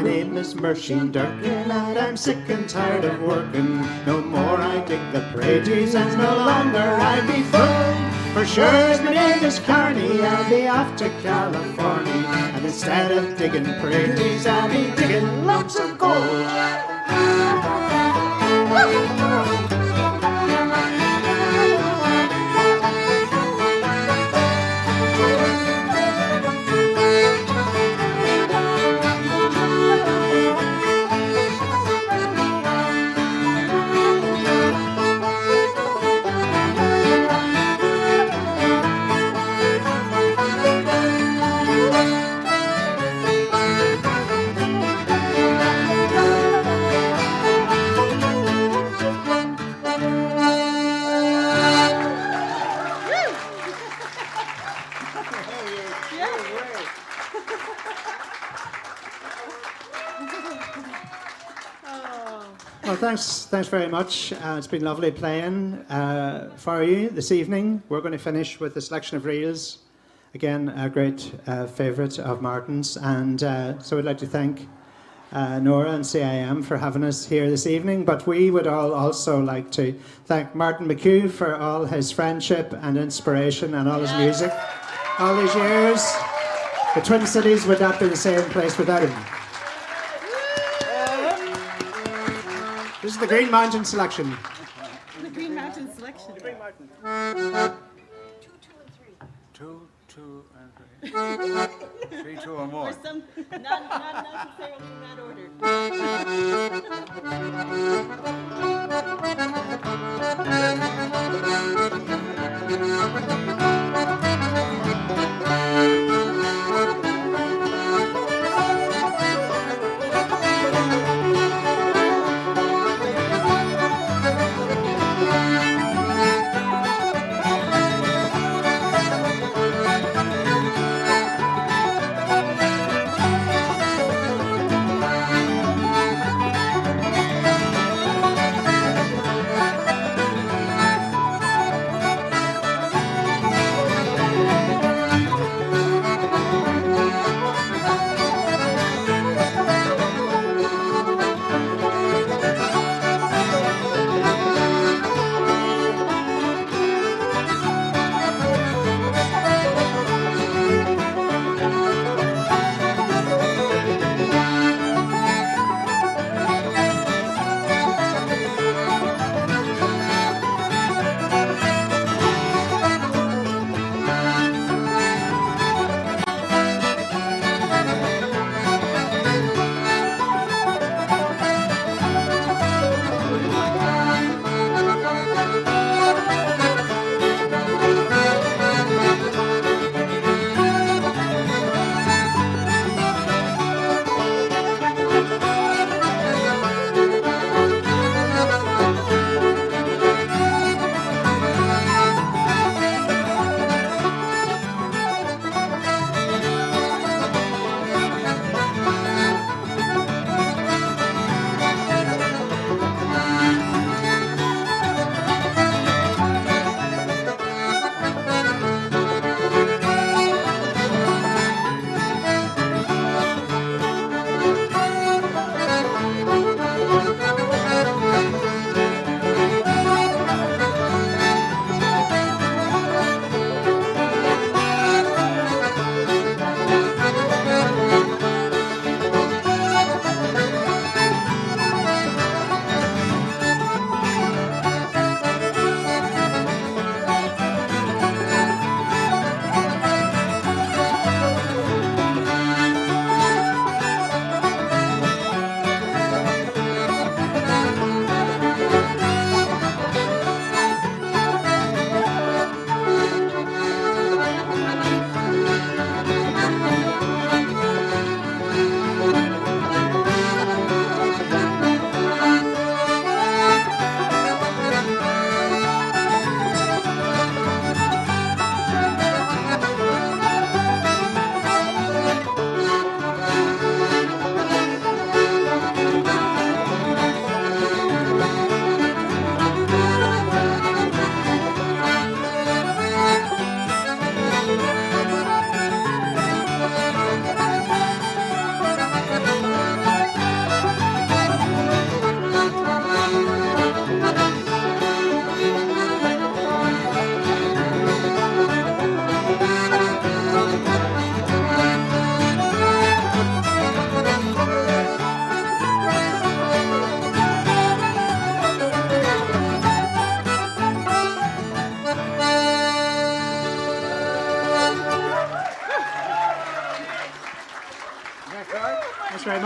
name is Mersheen Durkin, and I'm sick and tired of working. No more I dig the praties, and no longer I be full. For sure as my name is Carney, I'll be off to California, and instead of digging praties, I'll be digging lumps of gold. Well, thanks very much. It's been lovely playing for you this evening. We're going to finish with a selection of reels. Again, a great favourite of Martin's. And so we'd like to thank Nora and CIM for having us here this evening. But we would all also like to thank Martin McHugh for all his friendship and inspiration and all his music. All these years, the Twin Cities would not be the same place without him. This is the Green Mountain selection. The Green Mountain selection. The Green Mountain. 2, 2, and 3. 3, 2, or more. Or some, not necessarily in that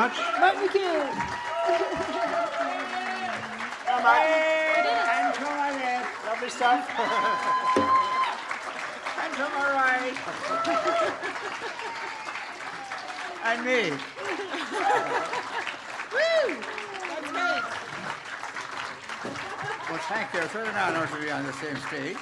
much. Martin McHugh. And to my left. Lovely stuff. And to my right. And me. Woo! That's great. Well, thank you. It's really an honor to be on the same stage.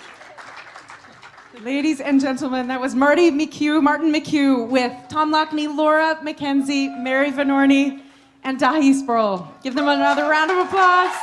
Ladies and gentlemen, that was Martin McHugh with Tom Lockney, Laura MacKenzie, Mary Vanorny, and Dáithí Sproule. Give them another round of applause.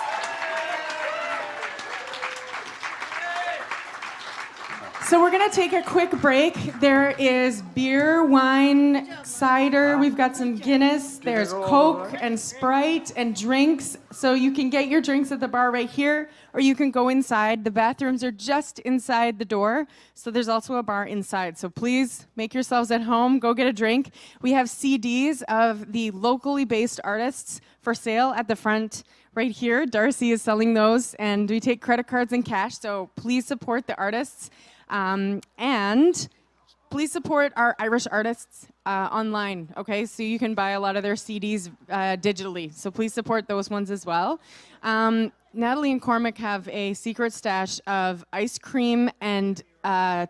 So we're going to take a quick break. There is beer, wine, cider. We've got some Guinness. There's Coke and Sprite and drinks. So you can get your drinks at the bar right here, or you can go inside. The bathrooms are just inside the door. So there's also a bar inside. So please make yourselves at home. Go get a drink. We have CDs of the locally based artists for sale at the front right here. Darcy is selling those, and we take credit cards and cash. So please support the artists. And please support our Irish artists online, okay? So you can buy a lot of their CDs digitally. So please support those ones as well. Natalie and Cormac have a secret stash of ice cream and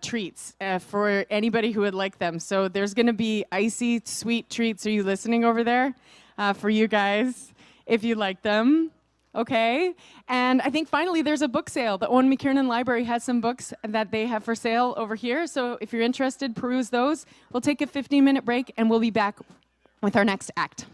treats for anybody who would like them. So there's going to be icy, sweet treats. Are you listening over there? For you guys, if you like them. Okay, and I think finally there's a book sale. The Owen McKiernan Library has some books that they have for sale over here. So if you're interested, peruse those. We'll take a 15-minute break and we'll be back with our next act.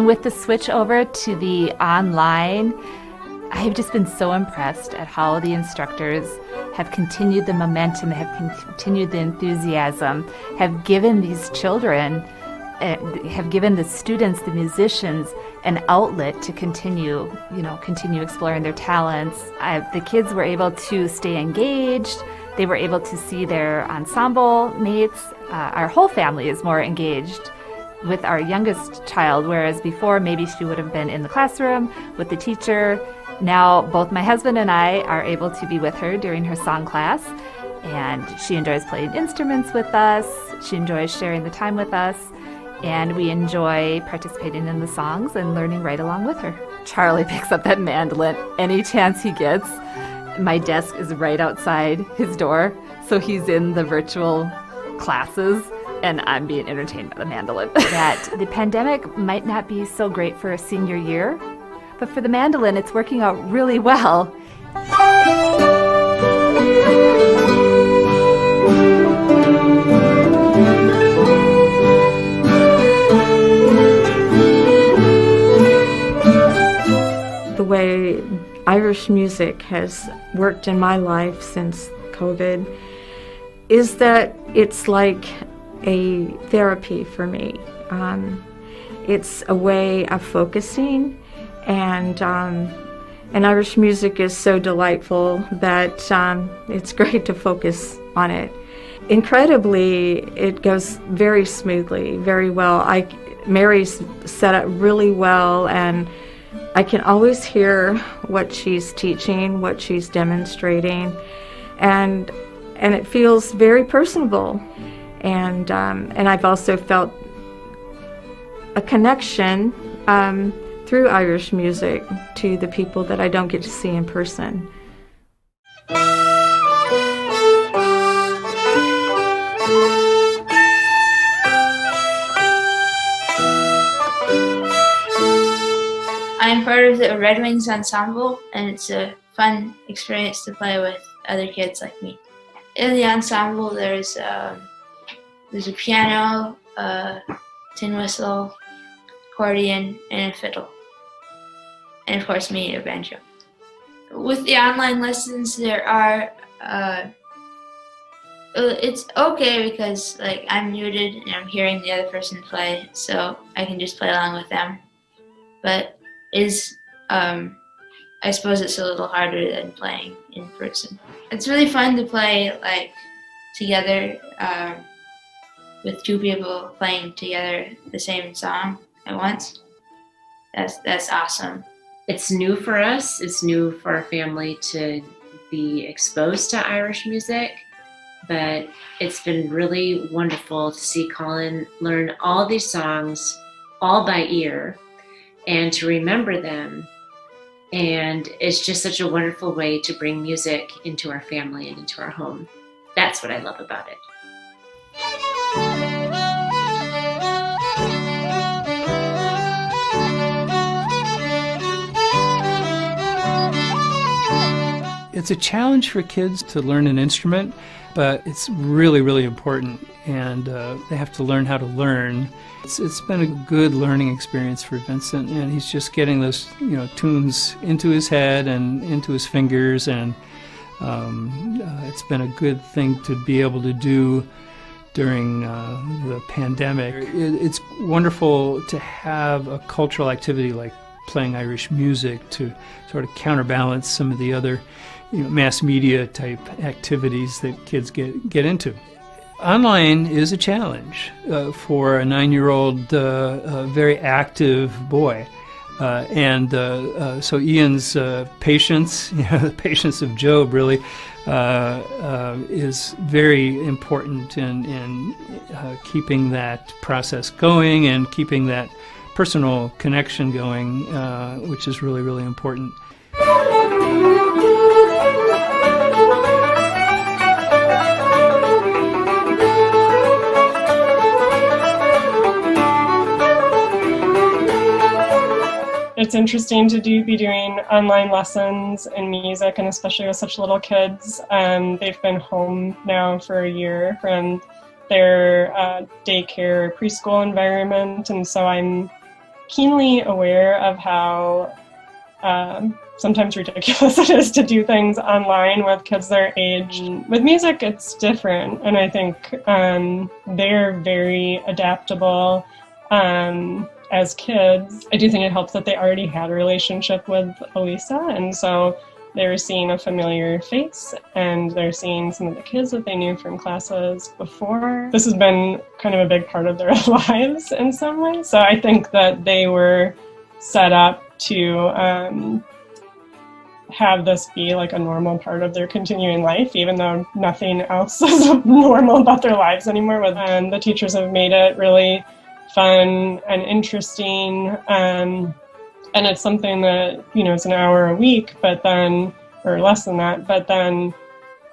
And with the switch over to the online, I've just been so impressed at how the instructors have continued the momentum, have continued the enthusiasm, have given these children, have given the students, the musicians, an outlet to continue exploring their talents. The kids were able to stay engaged. They were able to see their ensemble mates. Our whole family is more engaged with our youngest child, whereas before maybe she would have been in the classroom with the teacher. Now both my husband and I are able to be with her during her song class, and she enjoys playing instruments with us. She enjoys sharing the time with us, and we enjoy participating in the songs and learning right along with her. Charlie picks up that mandolin any chance he gets. My desk is right outside his door, so he's in the virtual classes, and I'm being entertained by the mandolin. That the pandemic might not be so great for a senior year, but for the mandolin, it's working out really well. The way Irish music has worked in my life since COVID is that it's like a therapy for me. It's a way of focusing, and Irish music is so delightful that it's great to focus on it. Incredibly, it goes very smoothly, very well. Mary's set up really well, and I can always hear what she's teaching, what she's demonstrating, and it feels very personable. And I've also felt a connection through Irish music to the people that I don't get to see in person. I'm part of the Red Wings ensemble, and it's a fun experience to play with other kids like me. In the ensemble, there's a piano, a tin whistle, accordion, and a fiddle. And of course me, a banjo. With the online lessons, there are, it's okay because I'm muted and I'm hearing the other person play, so I can just play along with them. But I suppose it's a little harder than playing in person. It's really fun to play together with two people playing together the same song at once. That's awesome. It's new for us. It's new for our family to be exposed to Irish music, but it's been really wonderful to see Colin learn all these songs all by ear and to remember them. And it's just such a wonderful way to bring music into our family and into our home. That's what I love about it. It's a challenge for kids to learn an instrument, but it's really, really important, and they have to learn how to learn. It's been a good learning experience for Vincent, and he's just getting those tunes into his head and into his fingers, and it's been a good thing to be able to do during the pandemic. It's wonderful to have a cultural activity like playing Irish music to sort of counterbalance some of the other mass media type activities that kids get into. Online is a challenge for a 9-year-old very active boy. So Ian's patience, the patience of Job really, is very important in keeping that process going and keeping that personal connection going, which is really, really important. It's interesting to be doing online lessons in music, and especially with such little kids. They've been home now for a year from their daycare preschool environment, and so I'm keenly aware of how sometimes ridiculous it is to do things online with kids their age. With music, it's different, and I think they're very adaptable as kids. I do think it helps that they already had a relationship with Elisa, and so they're seeing a familiar face, and they're seeing some of the kids that they knew from classes before. This has been kind of a big part of their lives in some ways, so I think that they were set up to have this be like a normal part of their continuing life, even though nothing else is normal about their lives anymore. The teachers have made it really fun and interesting, and it's something that, you know, it's an hour a week, but then, or less than that, but then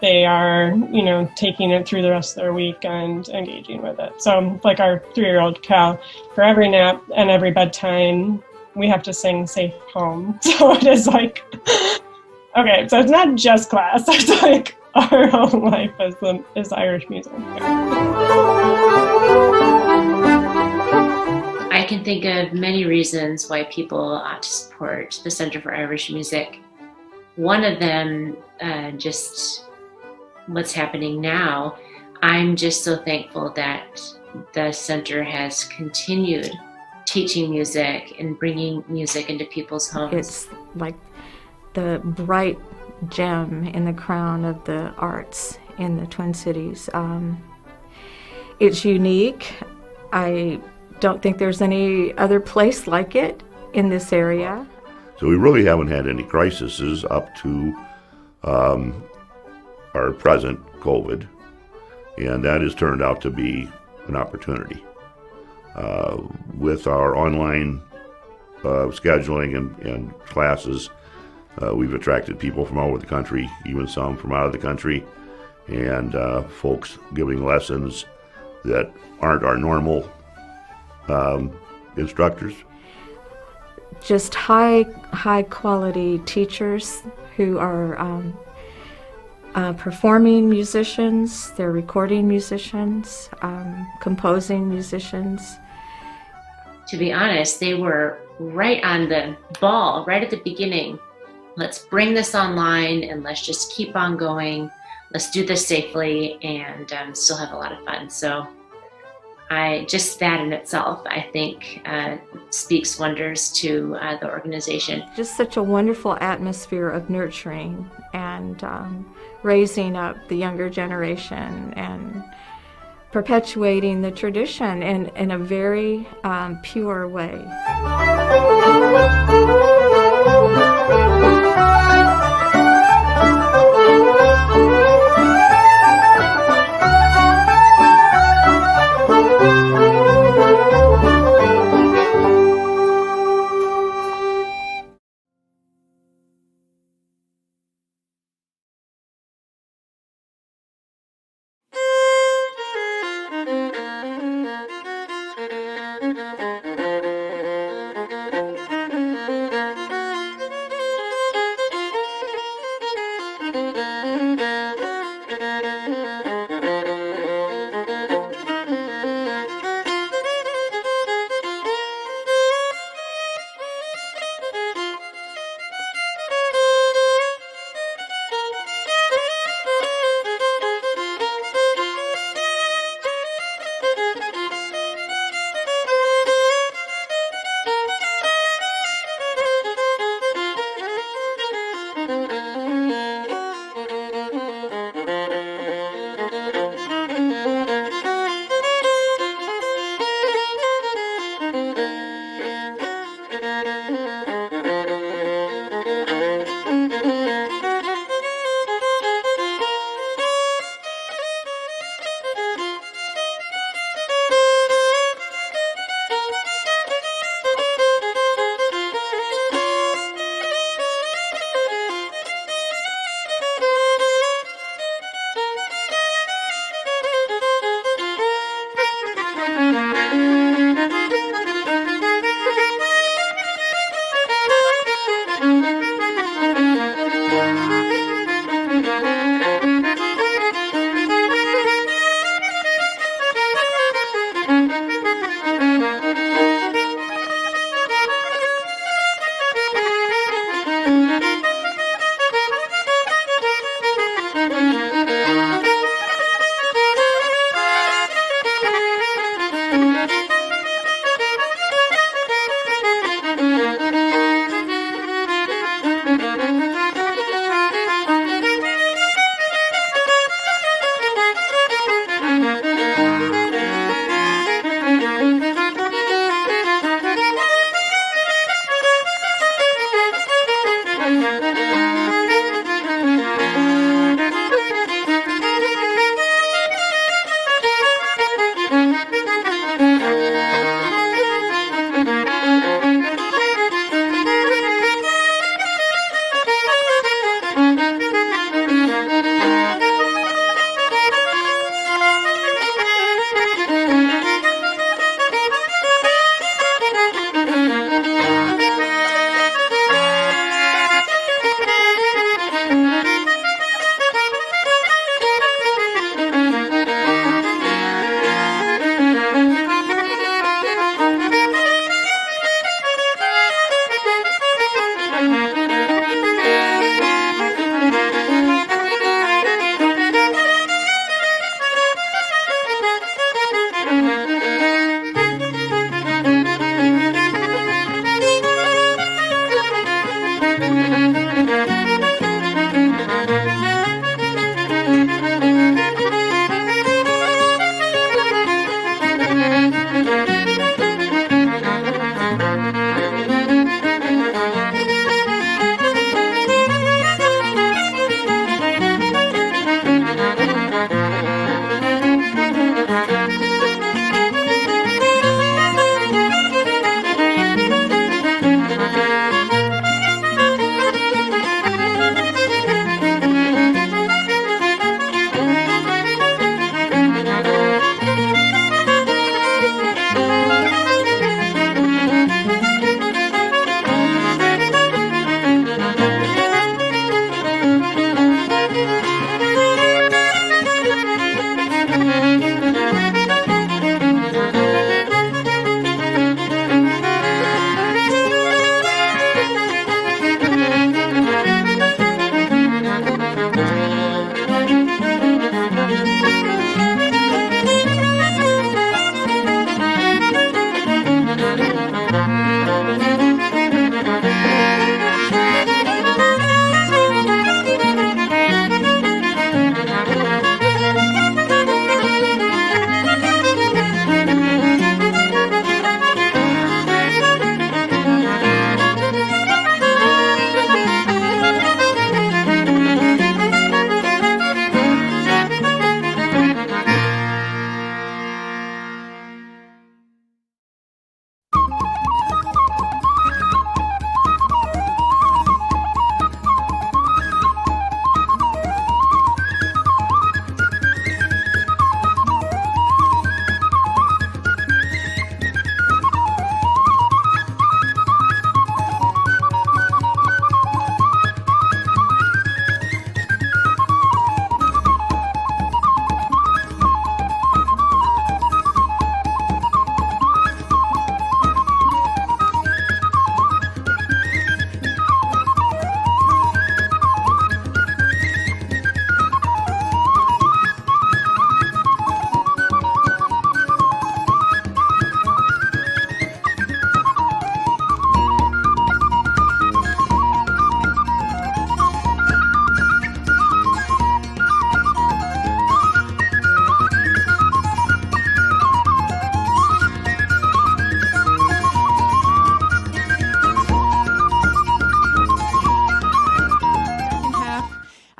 they are, you know, taking it through the rest of their week and engaging with it. So like our 3-year-old Cal, for every nap and every bedtime, we have to sing Safe Home. So it is like, okay, so it's not just class, it's like our whole life is Irish music. I can think of many reasons why people ought to support the Center for Irish Music. One of them, just what's happening now. I'm just so thankful that the center has continued teaching music and bringing music into people's homes. It's like the bright gem in the crown of the arts in the Twin Cities. It's unique. I don't think there's any other place like it in this area. So we really haven't had any crises up to our present COVID, and that has turned out to be an opportunity. With our online scheduling and classes, we've attracted people from all over the country, even some from out of the country, and folks giving lessons that aren't our normal instructors. Just high quality teachers who are performing musicians, they're recording musicians, composing musicians. To be honest, they were right on the ball, right at the beginning. Let's bring this online and let's just keep on going. Let's do this safely and still have a lot of fun. So just that in itself, I think, speaks wonders to the organization. Just such a wonderful atmosphere of nurturing and raising up the younger generation and perpetuating the tradition in a very pure way.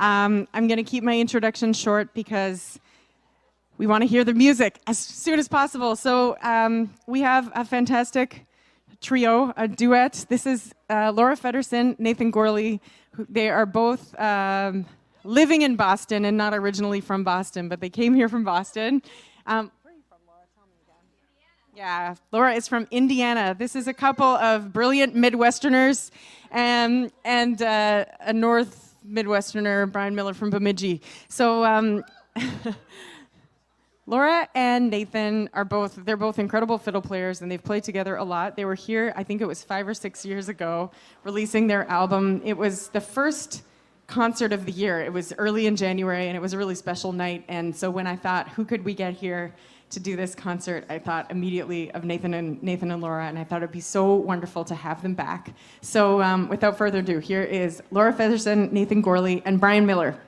I'm going to keep my introduction short because we want to hear the music as soon as possible. So we have a fantastic trio, a duet. This is Laura Fedderson, Nathan Gourley. They are both living in Boston and not originally from Boston, but they came here from Boston. Where are you from, Laura? Tell me again. Yeah, Laura is from Indiana. This is a couple of brilliant Midwesterners and a North Midwesterner, Brian Miller from Bemidji. So Laura and Nathan they're both incredible fiddle players, and they've played together a lot. They were here, I think it was 5 or 6 years ago, releasing their album. It was the first concert of the year. It was early in January, and it was a really special night. And so when I thought, who could we get here to do this concert, I thought immediately of Nathan and Laura, and I thought it'd be so wonderful to have them back. So without further ado, here is Laura Fedderson, Nathan Gourley, and Brian Miller.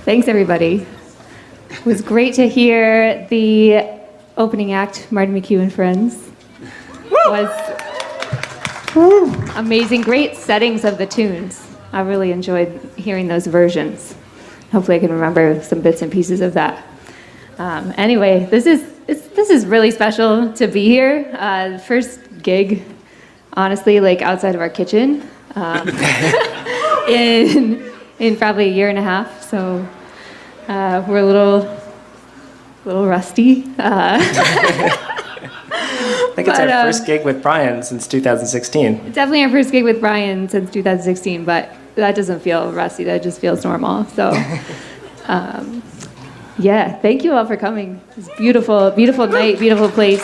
Thanks, everybody. It was great to hear the opening act, Martin McHugh and Friends. Was amazing, great settings of the tunes. I really enjoyed hearing those versions. Hopefully I can remember some bits and pieces of that. Anyway, this is really special to be here. First gig, honestly, like outside of our kitchen, in probably a year and a half. So we're a little rusty. I think it's our first gig with Brian since 2016. It's definitely our first gig with Brian since 2016, but that doesn't feel rusty. That just feels normal. So, yeah, thank you all for coming. It's a beautiful, beautiful night, beautiful place.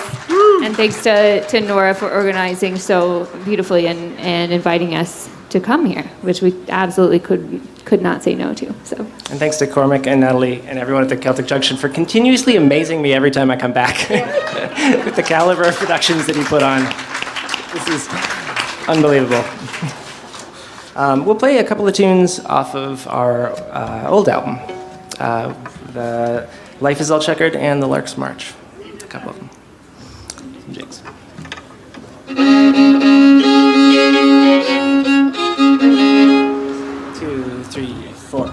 And thanks to Nora for organizing so beautifully and inviting us to come here, which we absolutely could not say no to. So. And thanks to Cormac and Natalie and everyone at the Celtic Junction for continuously amazing me every time I come back with the caliber of productions that you put on. This is unbelievable. We'll play a couple of tunes off of our old album, the Life is All Checkered and the Lark's March, a couple of them. Some jigs. 2, 3, 4.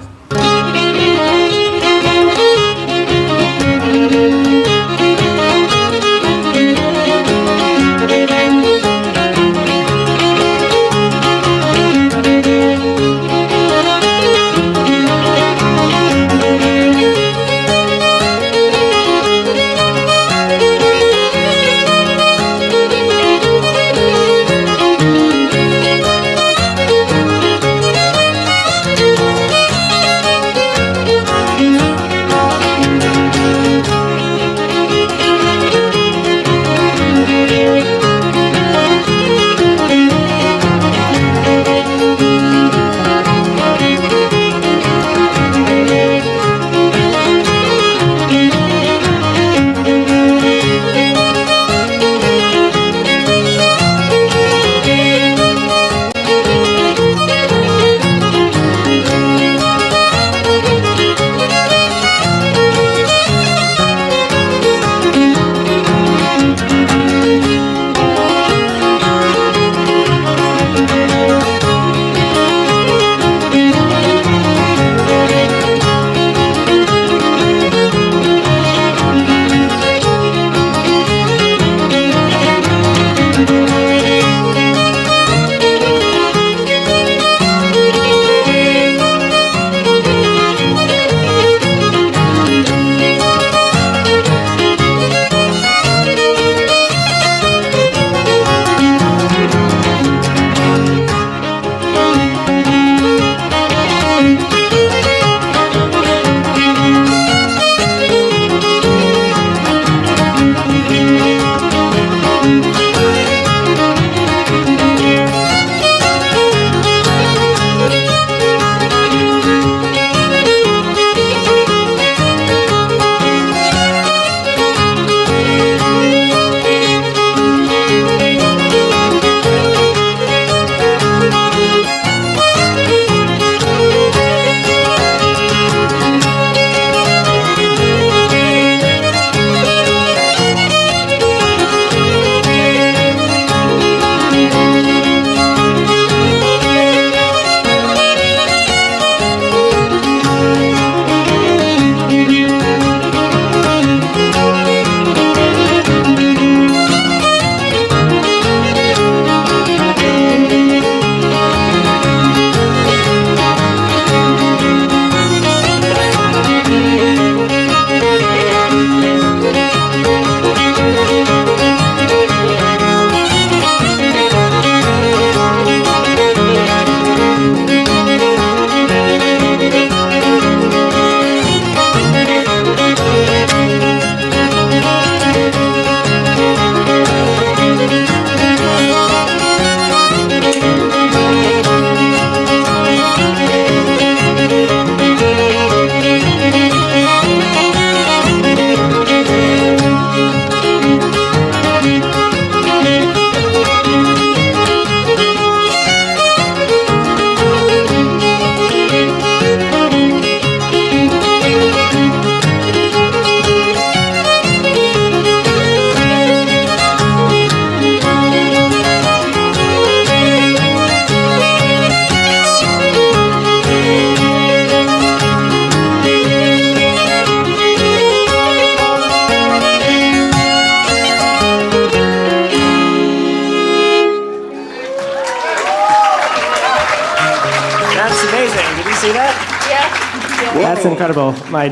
That's incredible. My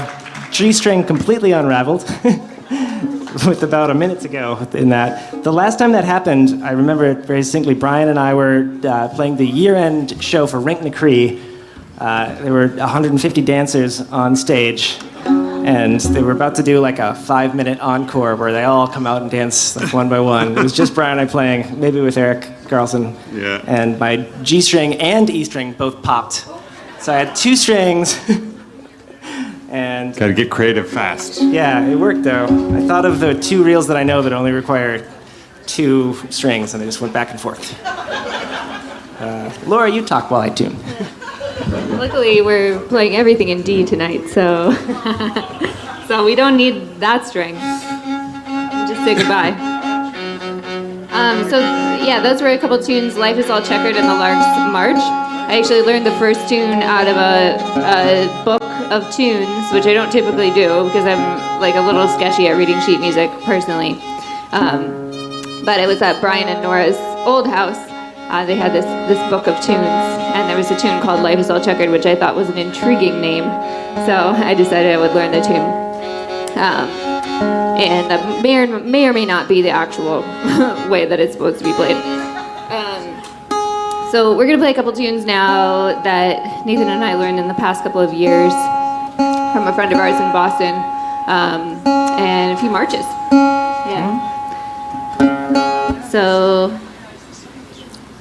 G-string completely unraveled with about a minute to go in that. The last time that happened, I remember it very distinctly. Brian and I were playing the year-end show for Rink Nacree. There were 150 dancers on stage, and they were about to do like a 5-minute encore where they all come out and dance like one by one. It was just Brian and I playing, maybe with Eric Carlson. Yeah. And my G string and E string both popped. So I had 2 strings. And Got to get creative fast. yeah, it worked though. I thought of the 2 reels that I know that only require 2 strings, and I just went back and forth. Laura, you talk while I tune. Luckily, we're playing everything in D tonight, so so we don't need that string. Just say goodbye. So yeah, those were a couple tunes. Life is All Checkered and the Lark's March. I actually learned the first tune out of a book of tunes, which I don't typically do because I'm like a little sketchy at reading sheet music personally. But it was at Brian and Nora's old house. They had this book of tunes, and there was a tune called Life is All Checkered, which I thought was an intriguing name. So I decided I would learn the tune. And that may or may not be the actual way that it's supposed to be played. So we're going to play a couple tunes now that Nathan and I learned in the past couple of years from a friend of ours in Boston, and a few marches. Yeah. So,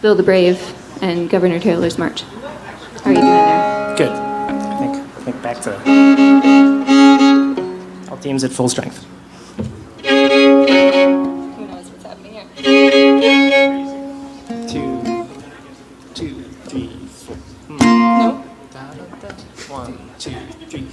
Bill the Brave and Governor Taylor's March. How are you doing there? Good. I think back to all teams at full strength. Who knows what's happening here? 2, 3, 4. No. 1, 2, 3.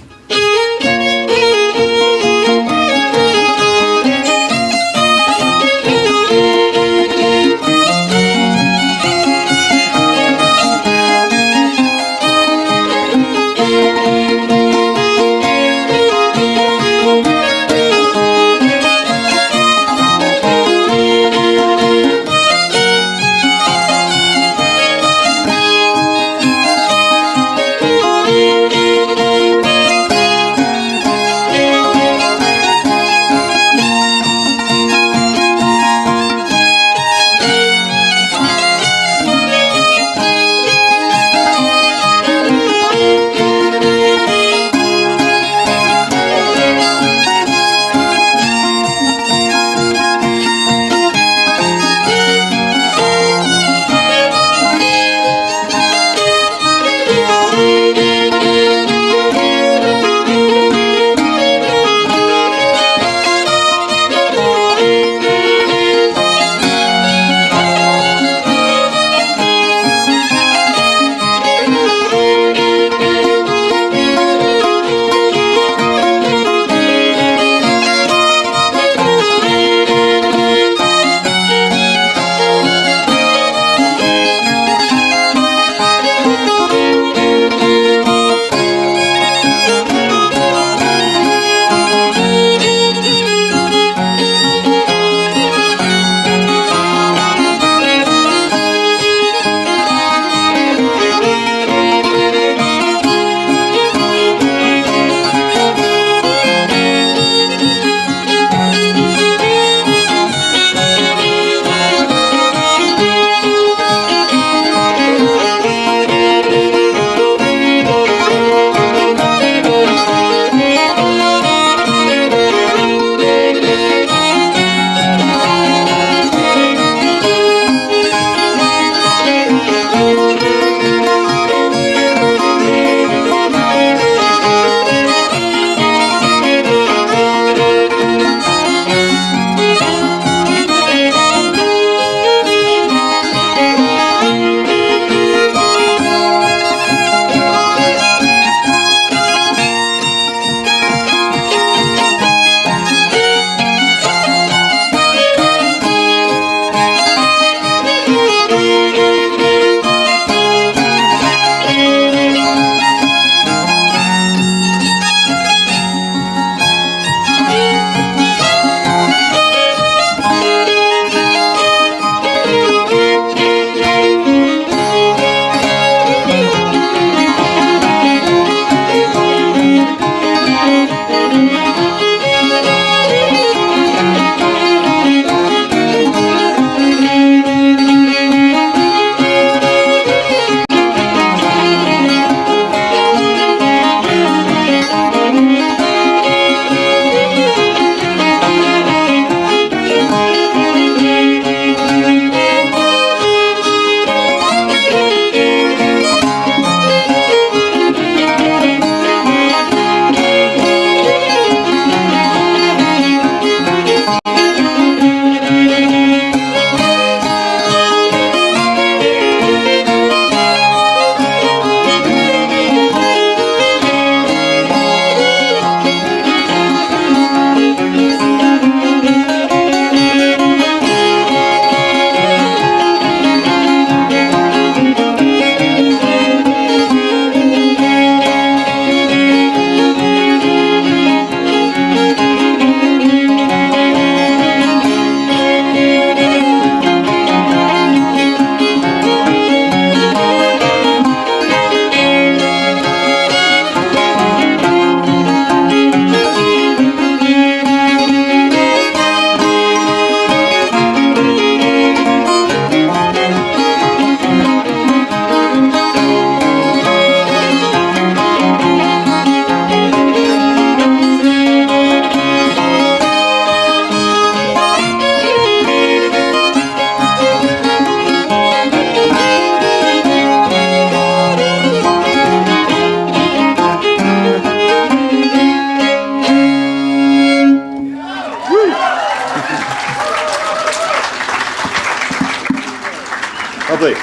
Lovely.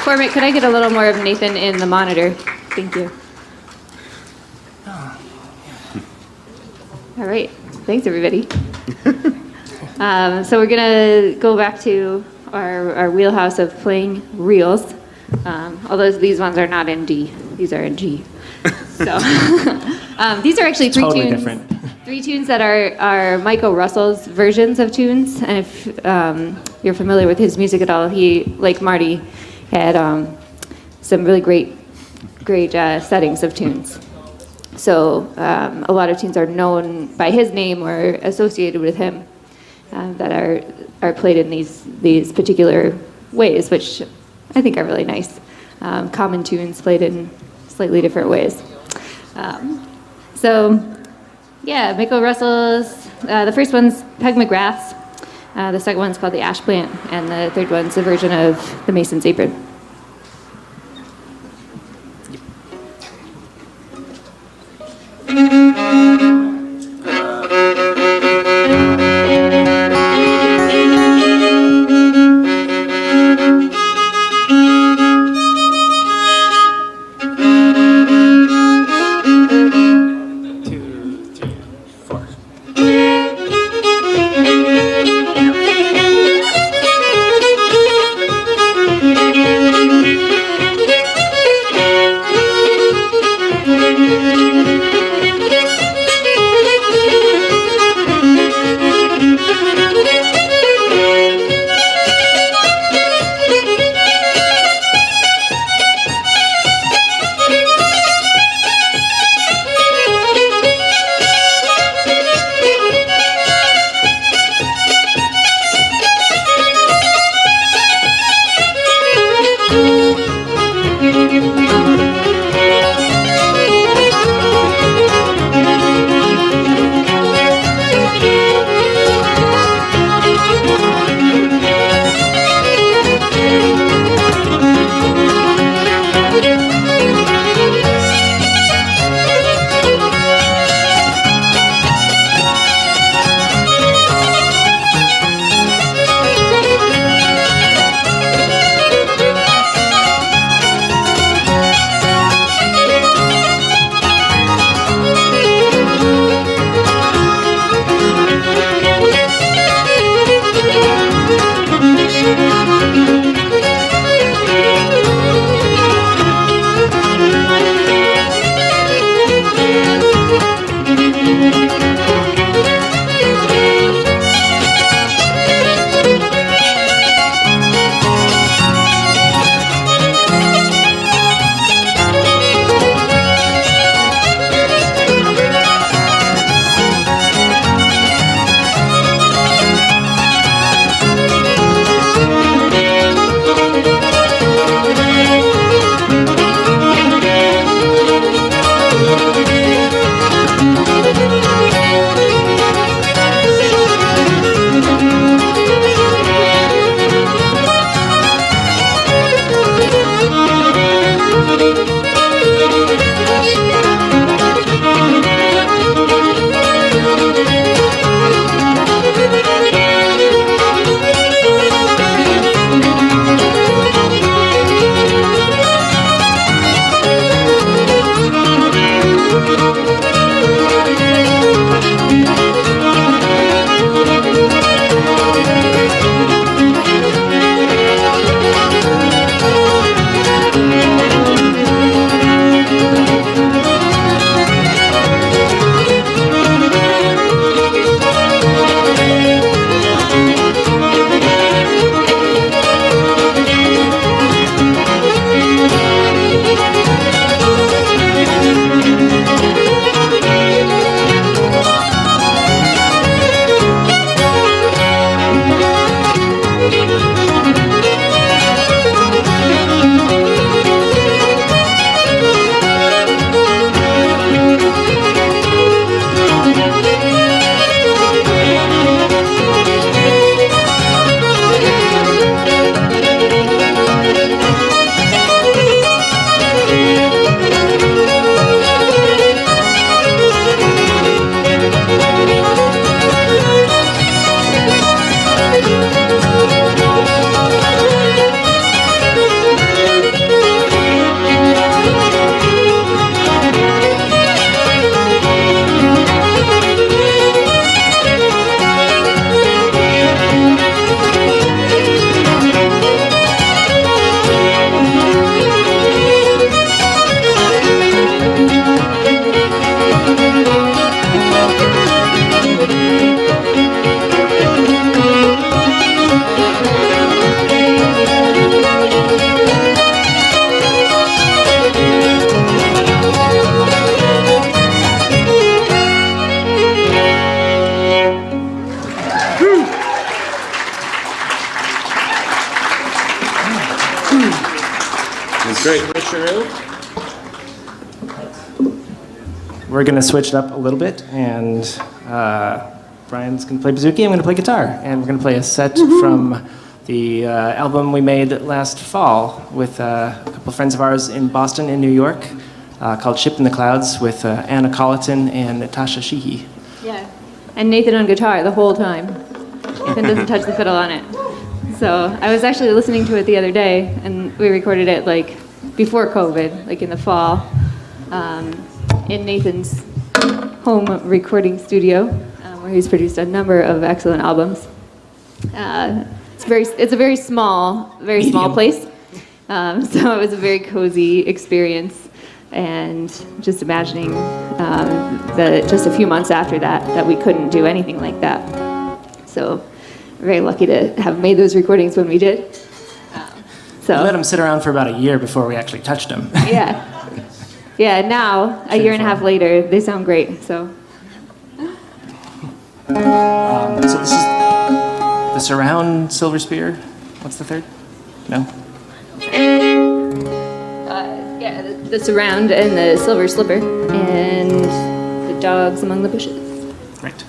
Cormac, could I get a little more of Nathan in the monitor? Thank you. All right. Thanks, everybody. So we're going to go back to our wheelhouse of playing reels. Although these ones are not in D. These are in G. So these are actually three Totally tunes. different. Three tunes that are Michael Russell's versions of tunes. And if you're familiar with his music at all, he, like Marty, had some really great settings of tunes. So a lot of tunes are known by his name or associated with him that are played in these particular ways, which I think are really nice. Common tunes played in slightly different ways. Yeah, Michael Russell's, the first one's Peg McGrath's, the second one's called The Ash Plant, and the third one's a version of The Mason's Apron. Thank you. Great. We're going to switch it up a little bit, and Brian's going to play bouzouki, I'm going to play guitar, and we're going to play a set from the album we made last fall with a couple of friends of ours in Boston and New York called Ship in the Clouds with Anna Colleton and Natasha Sheehy. Yeah, and Nathan on guitar the whole time. Nathan doesn't touch the fiddle on it. So I was actually listening to it the other day, and we recorded it like before COVID, like in the fall, in Nathan's home recording studio, where he's produced a number of excellent albums. It's a very small place, so it was a very cozy experience. And just imagining that just a few months after that we couldn't do anything like that. So very lucky to have made those recordings when we did. We let them sit around for about a year before we actually touched them. Yeah. Now a year and a half later, they sound great. So this is the surround silver spear. What's the third? No. The surround and the silver slipper and the dogs among the bushes. Right.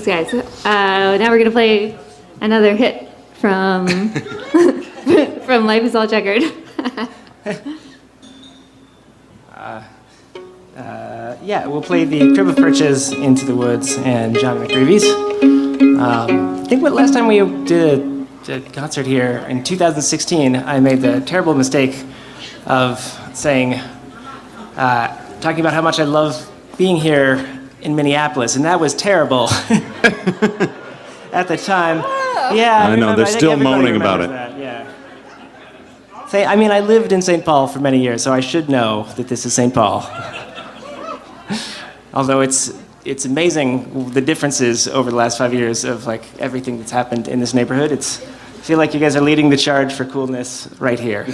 guys. Now we're gonna play another hit from from Life Is All Checkered. Yeah, we'll play the Crib of Perches, Into the Woods, and John McGreevy's. I think last time we did a concert here in 2016, I made the terrible mistake of saying, talking about how much I love being here in Minneapolis, and that was terrible at the time. Yeah, I know, they're still moaning about it. That, yeah. I lived in St. Paul for many years, so I should know that this is St. Paul. Although it's amazing the differences over the last 5 years of everything that's happened in this neighborhood. I feel like you guys are leading the charge for coolness right here.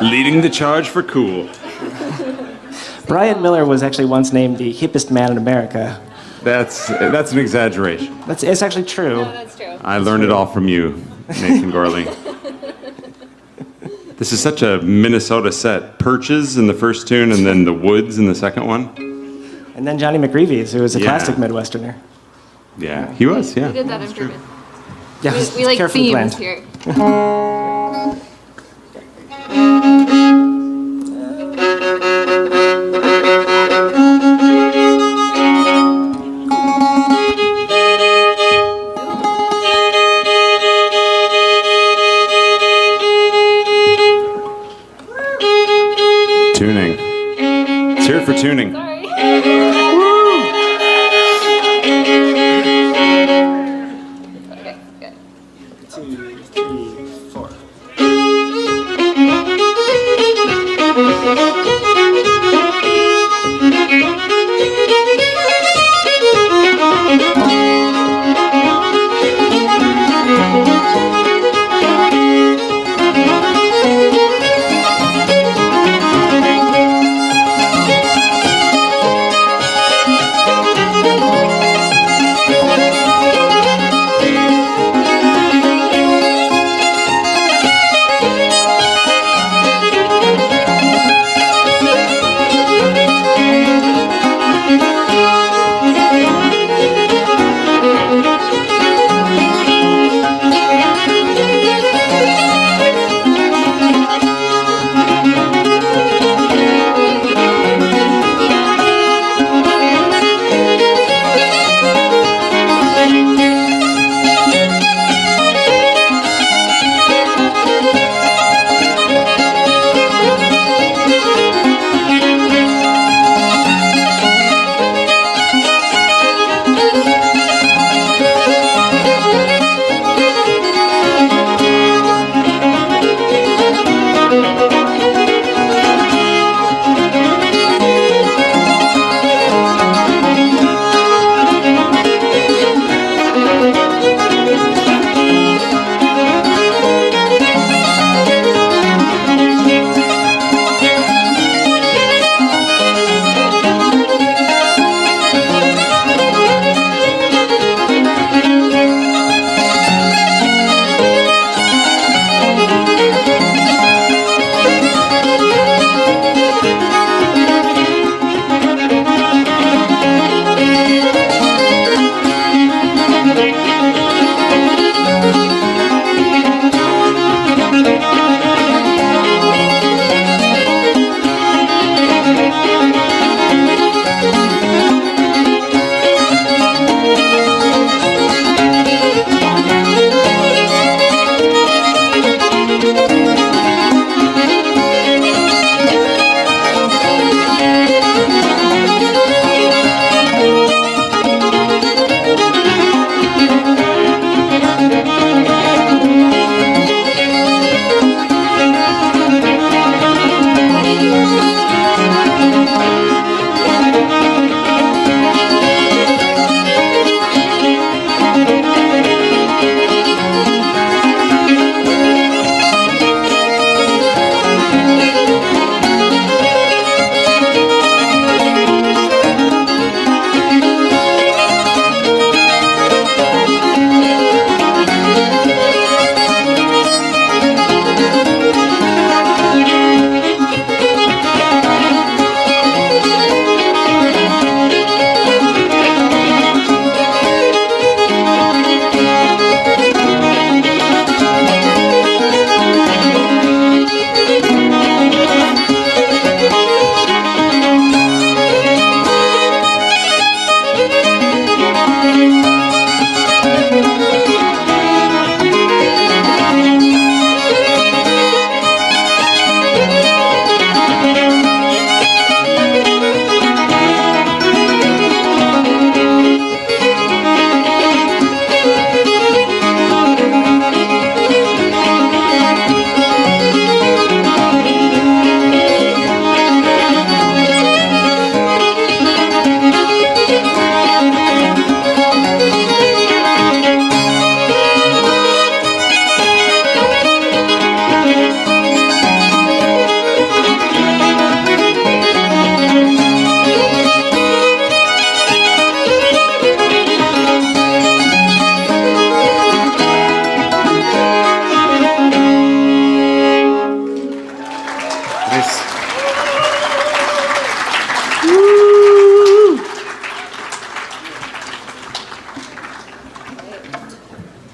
Leading the charge for cool. Brian Miller was actually once named the hippest man in America. That's an exaggeration. It's actually true. No, that's true. I learned it all from you, Nathan Gourley. This is such a Minnesota set. Perches in the first tune, and then the woods in the second one. And then Johnny McGreevy's, who was a classic Midwesterner. Yeah, he was, yeah. We did that improvement. Yeah, we like carefully themes planned. here. Tuning. Let's hear it for tuning.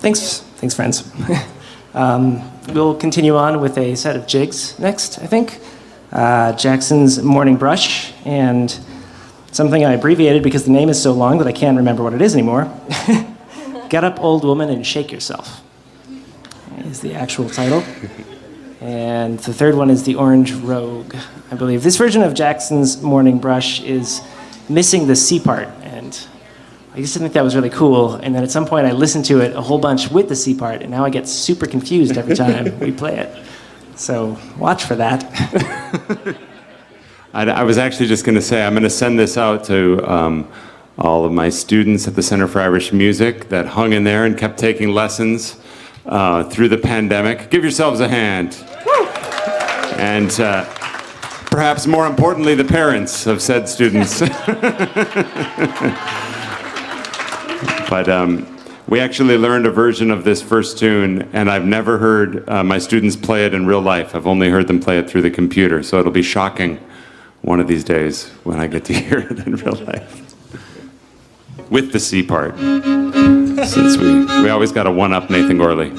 Thanks, friends. We'll continue on with a set of jigs next, I think. Jackson's Morning Brush, and something I abbreviated because the name is so long that I can't remember what it is anymore. Get Up, Old Woman, and Shake Yourself is the actual title. And the third one is The Orange Rogue, I believe. This version of Jackson's Morning Brush is missing the C part, and I used to think that was really cool, and then at some point I listened to it a whole bunch with the C part, and now I get super confused every time we play it. So watch for that. I was actually just going to say, I'm going to send this out to all of my students at the Center for Irish Music that hung in there and kept taking lessons through the pandemic. Give yourselves a hand. And perhaps more importantly, the parents of said students. But we actually learned a version of this first tune, and I've never heard my students play it in real life. I've only heard them play it through the computer, so it'll be shocking one of these days when I get to hear it in real life. With the C part, since we always got to one-up Nathan Gourley.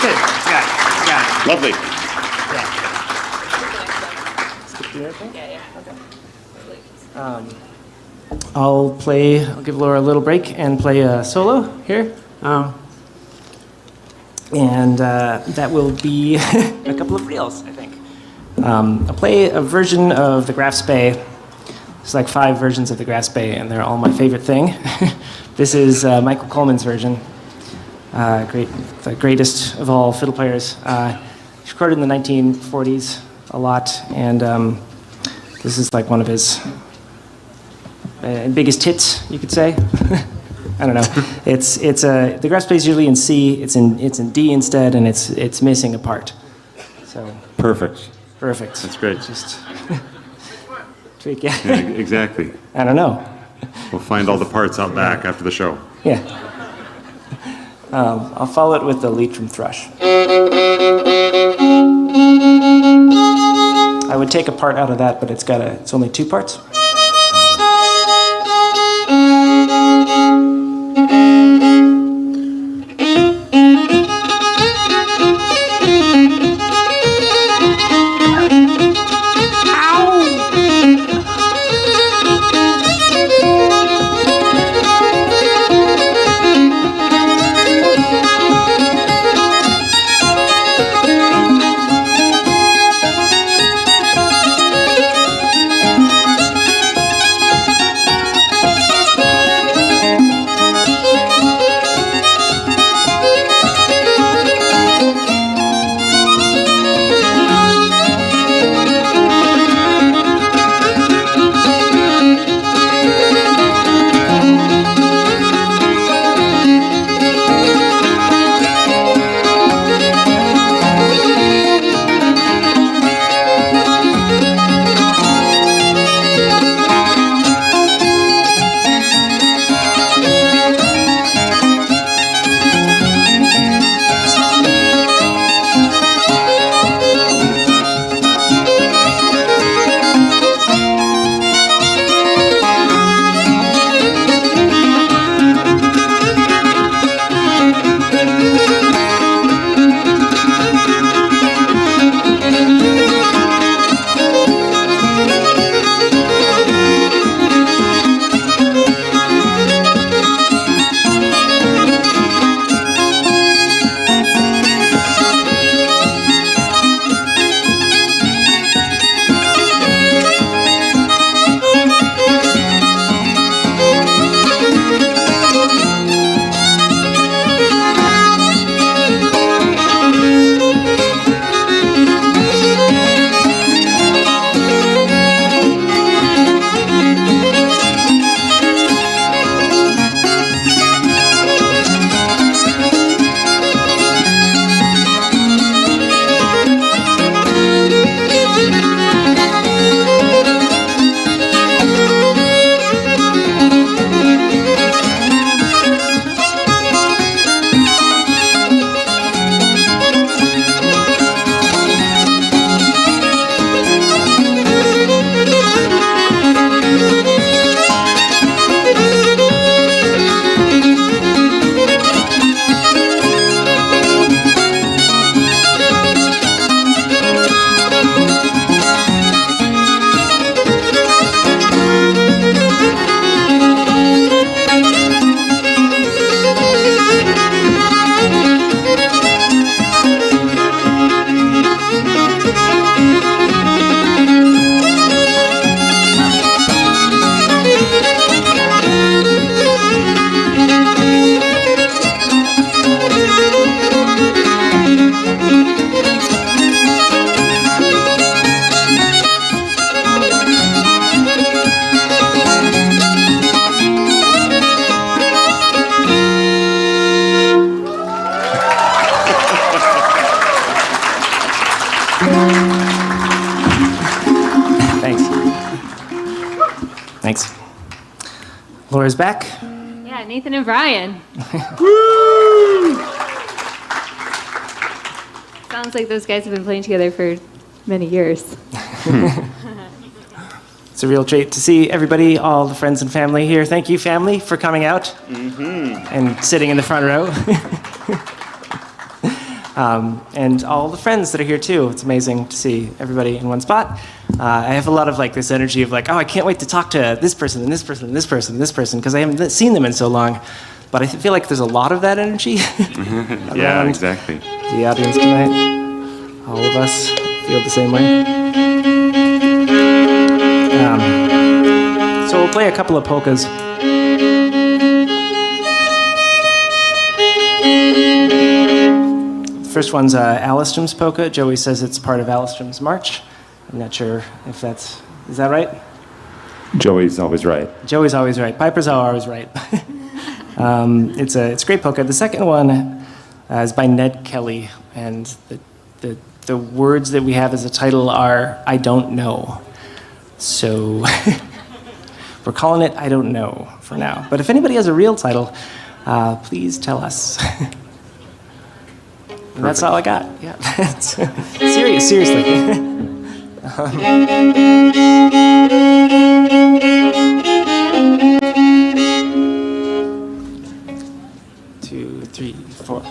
Good. Yeah. Lovely. I'll give Laura a little break and play a solo here. And that will be a couple of reels, I think. I'll play a version of the Graf Spee. There's like 5 versions of the Graf Spee, and they're all my favorite thing. This is Michael Coleman's version. The greatest of all fiddle players. He recorded in the 1940s a lot, and this is like one of his biggest hits, you could say. I don't know. The Graf Spee is usually in C. It's in D instead, and it's missing a part. So Perfect. That's great. Just tweak, yeah. Yeah, exactly. I don't know. We'll find all the parts out back after the show. Yeah. I'll follow it with the lead from Thrush. I would take a part out of that, but it's only 2 parts. Thanks. Laura's back. Yeah, Nathan and Brian. Sounds like those guys have been playing together for many years. It's a real treat to see everybody, all the friends and family here. Thank you, family, for coming out and sitting in the front row. And all the friends that are here too. It's amazing to see everybody in one spot. I have a lot of like this energy of like, oh, I can't wait to talk to this person and this person and this person and this person because I haven't seen them in so long. But I feel like there's a lot of that energy. Yeah, exactly. The audience tonight, all of us feel the same way. So we'll play a couple of polkas. First one's Allistom's polka. Joey says it's part of Allistom's march. I'm not sure if that's, is that right? Joey's always right. Joey's always right. Pipers are always right. It's a great polka. The second one is by Ned Kelly, and the words that we have as a title are "I Don't Know." So we're calling it "I Don't Know" for now. But if anybody has a real title, please tell us. And that's all I got. Yeah, seriously. 2, 3, 4.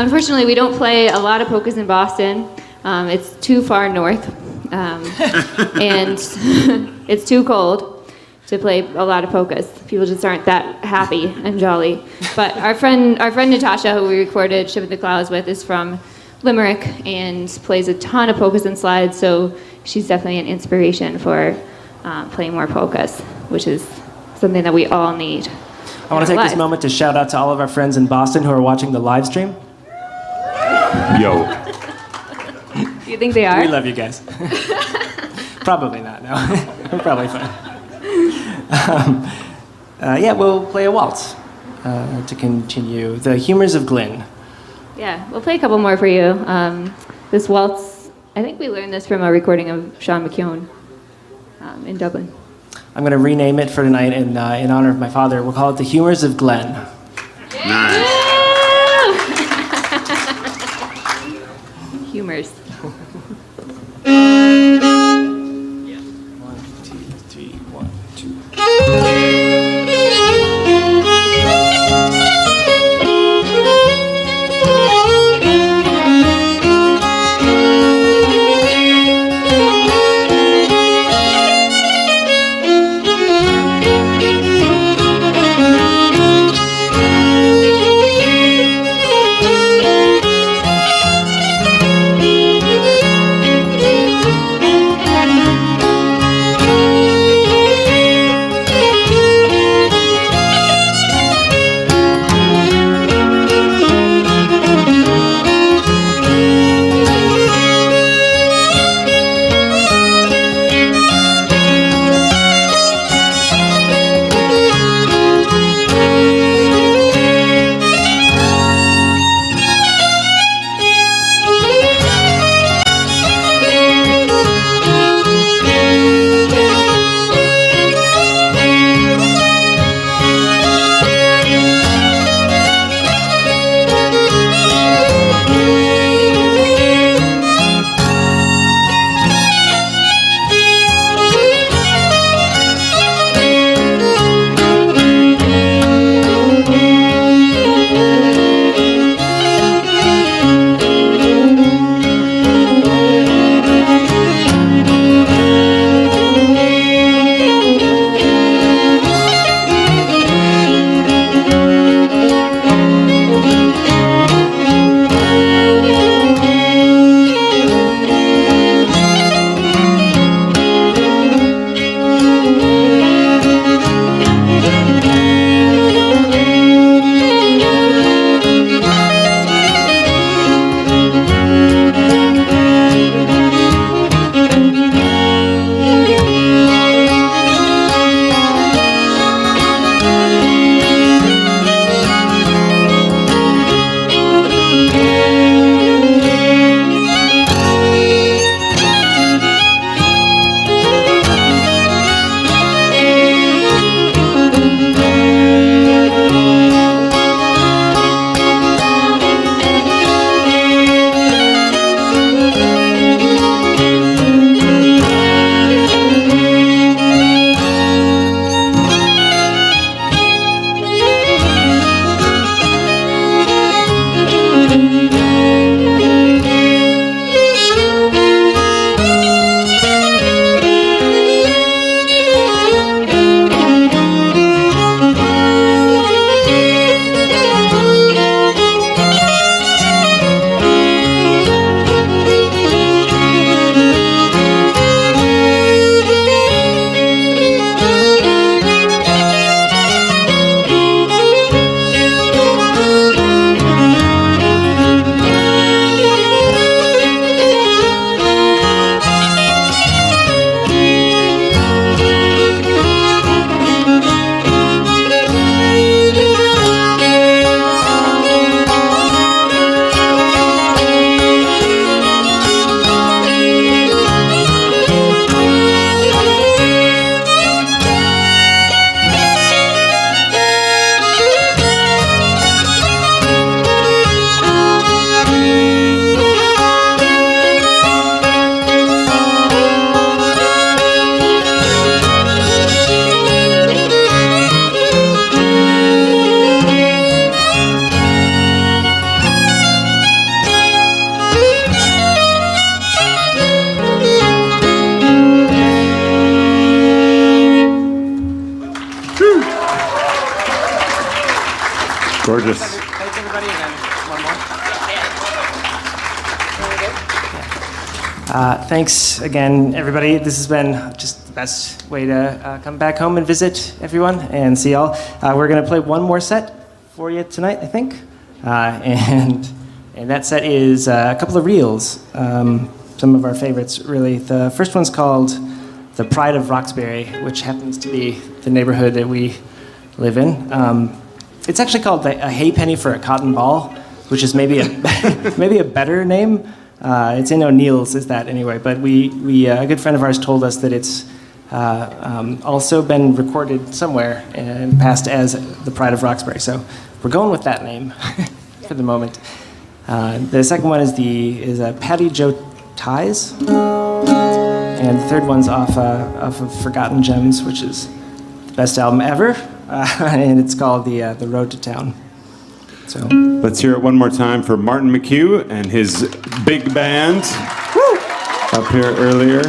Unfortunately, we don't play a lot of polkas in Boston. It's too far north, and it's too cold. to play a lot of polkas. People just aren't that happy and jolly. But our friend Natasha, who we recorded Ship in the Clouds with, is from Limerick and plays a ton of polkas and slides, so she's definitely an inspiration for playing more polkas, which is something that we all need. I want to take this moment to shout out to all of our friends in Boston who are watching the live stream. Yo. Do you think they are? We love you guys. Probably not, no. We're probably fine. Yeah, we'll play a waltz to continue. The Humours of Glyn. Yeah, we'll play a couple more for you. This waltz, I think we learned this from a recording of Sean McHugh in Dublin. I'm going to rename it for tonight in honor of my father. We'll call it the Humours of Glen. Nice. Humours. Gorgeous. Thanks, everybody. And then one more. Thanks again, everybody. This has been just the best way to come back home and visit everyone and see y'all. We're going to play one more set for you tonight, I think. And that set is a couple of reels, some of our favorites, really. The first one's called The Pride of Roxbury, which happens to be the neighborhood that we live in. It's actually called A Haypenny for a Cotton Ball, which is maybe a better name. It's in O'Neill's, is that anyway? But a good friend of ours told us that it's also been recorded somewhere and passed as The Pride of Roxbury. So we're going with that name for the moment. The second one is Patty Joe Ties, and the third one's off of Forgotten Gems, which is the best album ever, and it's called The Road to Town. So let's hear it one more time for Martin McHugh and his big band up here earlier.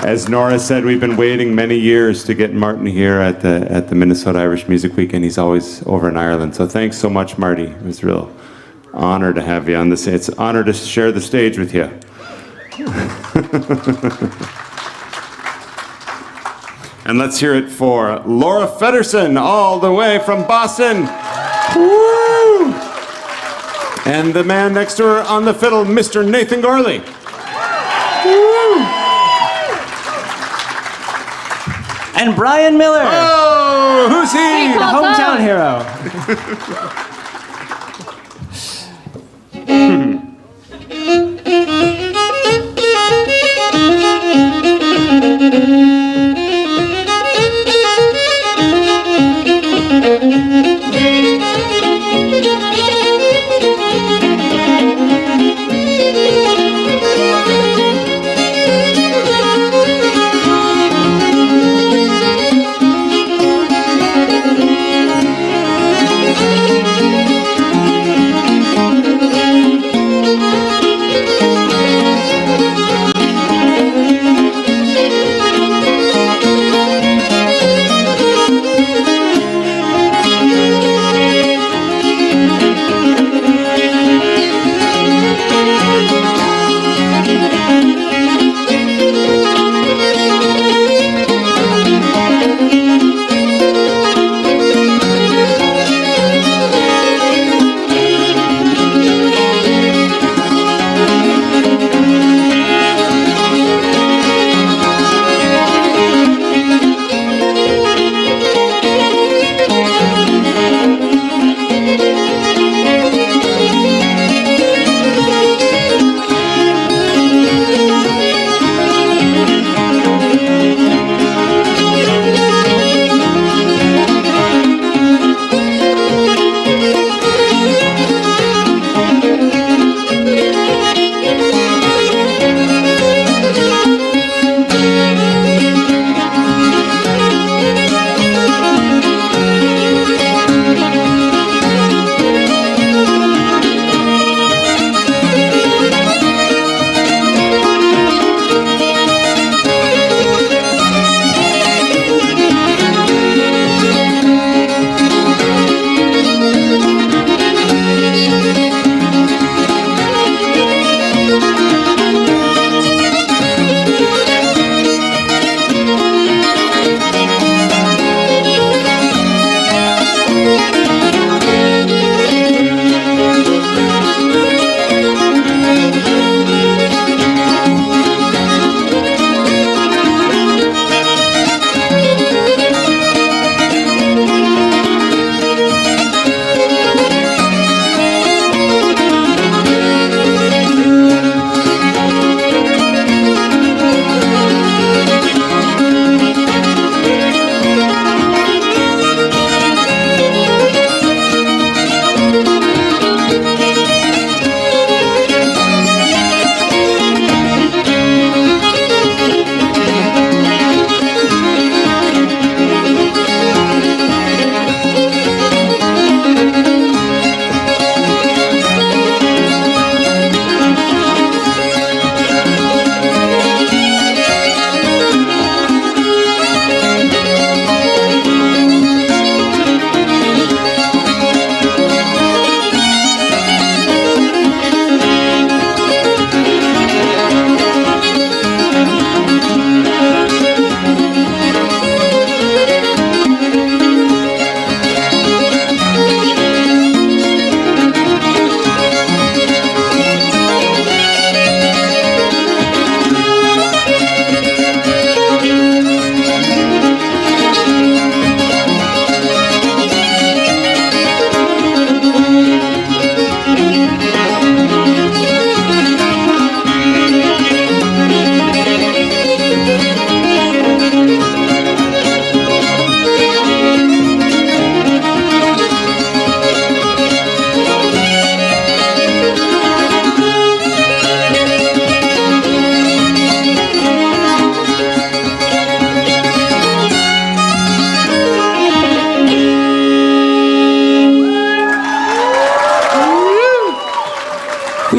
As Nora said, we've been waiting many years to get Martin here at the Minnesota Irish Music Week, and he's always over in Ireland. So thanks so much, Marty. It was a real honor to have you on this. It's an honor to share the stage with you. And let's hear it for Laura Fedderson, all the way from Boston. Woo! And the man next to her on the fiddle, Mr. Nathan Gourley. Woo! And Brian Miller. Oh, who's he? The hometown hero.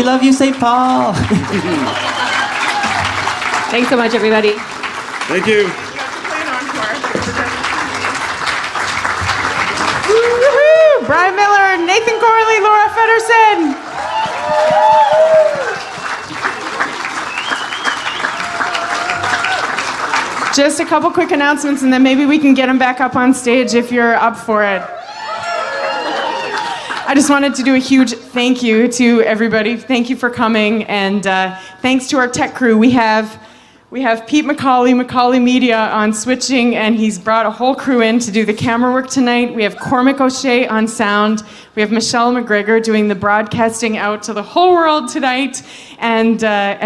love you, St. Paul. Thanks so much, everybody. Thank you. Woo-hoo! Brian Miller, Nathan Gourley, Laura Fedderson. Just a couple quick announcements, and then maybe we can get them back up on stage if you're up for it. I just wanted to do a huge thank you to everybody. Thank you for coming, and thanks to our tech crew. We have Pete McCauley Media on switching, and he's brought a whole crew in to do the camera work tonight. We have Cormac O'Shea on sound. We have Michelle McGregor doing the broadcasting out to the whole world tonight, and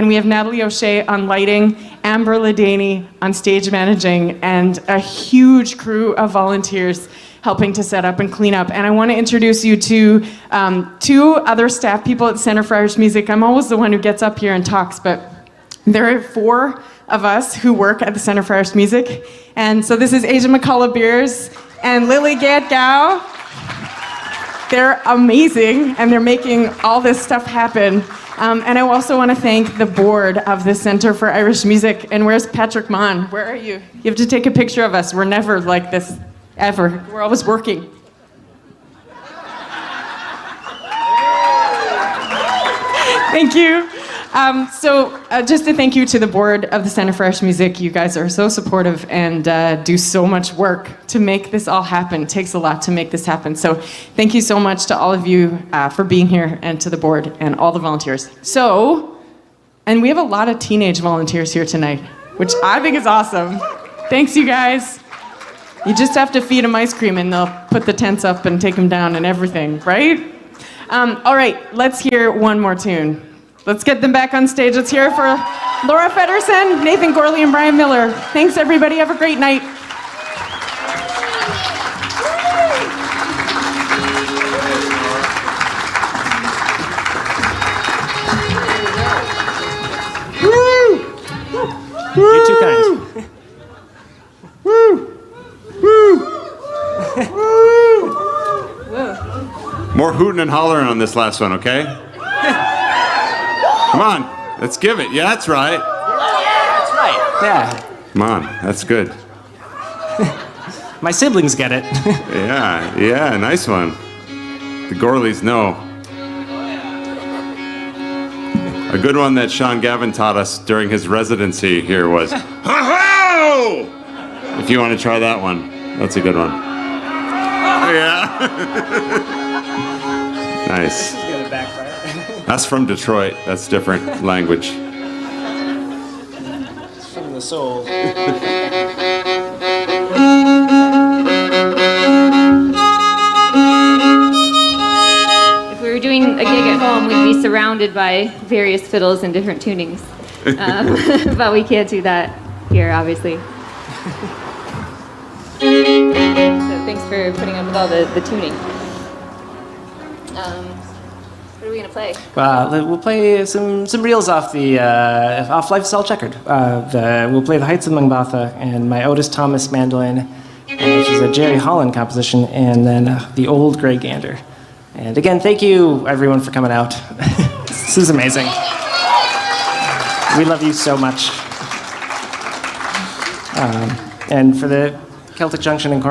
we have Natalie O'Shea on lighting, Amber Ladaney on stage managing, and a huge crew of volunteers helping to set up and clean up. And I want to introduce you to two other staff people at Centre for Irish Music. I'm always the one who gets up here and talks, but there are 4 of us who work at the Centre for Irish Music. And so this is Asia McCullough-Beers and Lily Gad-Gow. They're amazing, and they're making all this stuff happen. And I also want to thank the board of the Centre for Irish Music. And where's Patrick Mann? Where are you? You have to take a picture of us. We're never like this, ever. We're always working. Thank you. Just a thank you to the board of the Centre for Irish Music. You guys are so supportive and do so much work to make this all happen. It takes a lot to make this happen. So thank you so much to all of you for being here, and to the board and all the volunteers. And we have a lot of teenage volunteers here tonight, which I think is awesome. Thanks, you guys. You just have to feed them ice cream and they'll put the tents up and take them down and everything, right? All right, let's hear one more tune. Let's get them back on stage. Let's hear it for Laura Fedderson, Nathan Gourley, and Brian Miller. Thanks, everybody. Have a great night. You're too kind. More hooting and hollering on this last one, okay? Come on, let's give it. Yeah, that's right. That's right. Yeah. Come on, that's good. My siblings get it. Yeah, nice one. The Gourleys know. A good one that Sean Gavin taught us during his residency here was, ho-ho! If you want to try that one, that's a good one. Yeah. Nice. This is gonna backfire. That's from Detroit. That's different language. It's from the soul. If we were doing a gig at home, we'd be surrounded by various fiddles and different tunings. But we can't do that here, obviously. So thanks for putting up with all the tuning. What are we gonna play? We'll play some reels off off Life's All Checkered. We'll play The Heights of Mangbatha and My Otis Thomas Mandolin, which is a Jerry Holland composition, and then The Old Grey Gander. And again, thank you everyone for coming out. This is amazing. We love you so much. And for the Celtic Junction and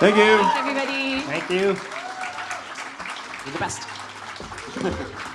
Thank you. Everybody. Thank you. You're the best.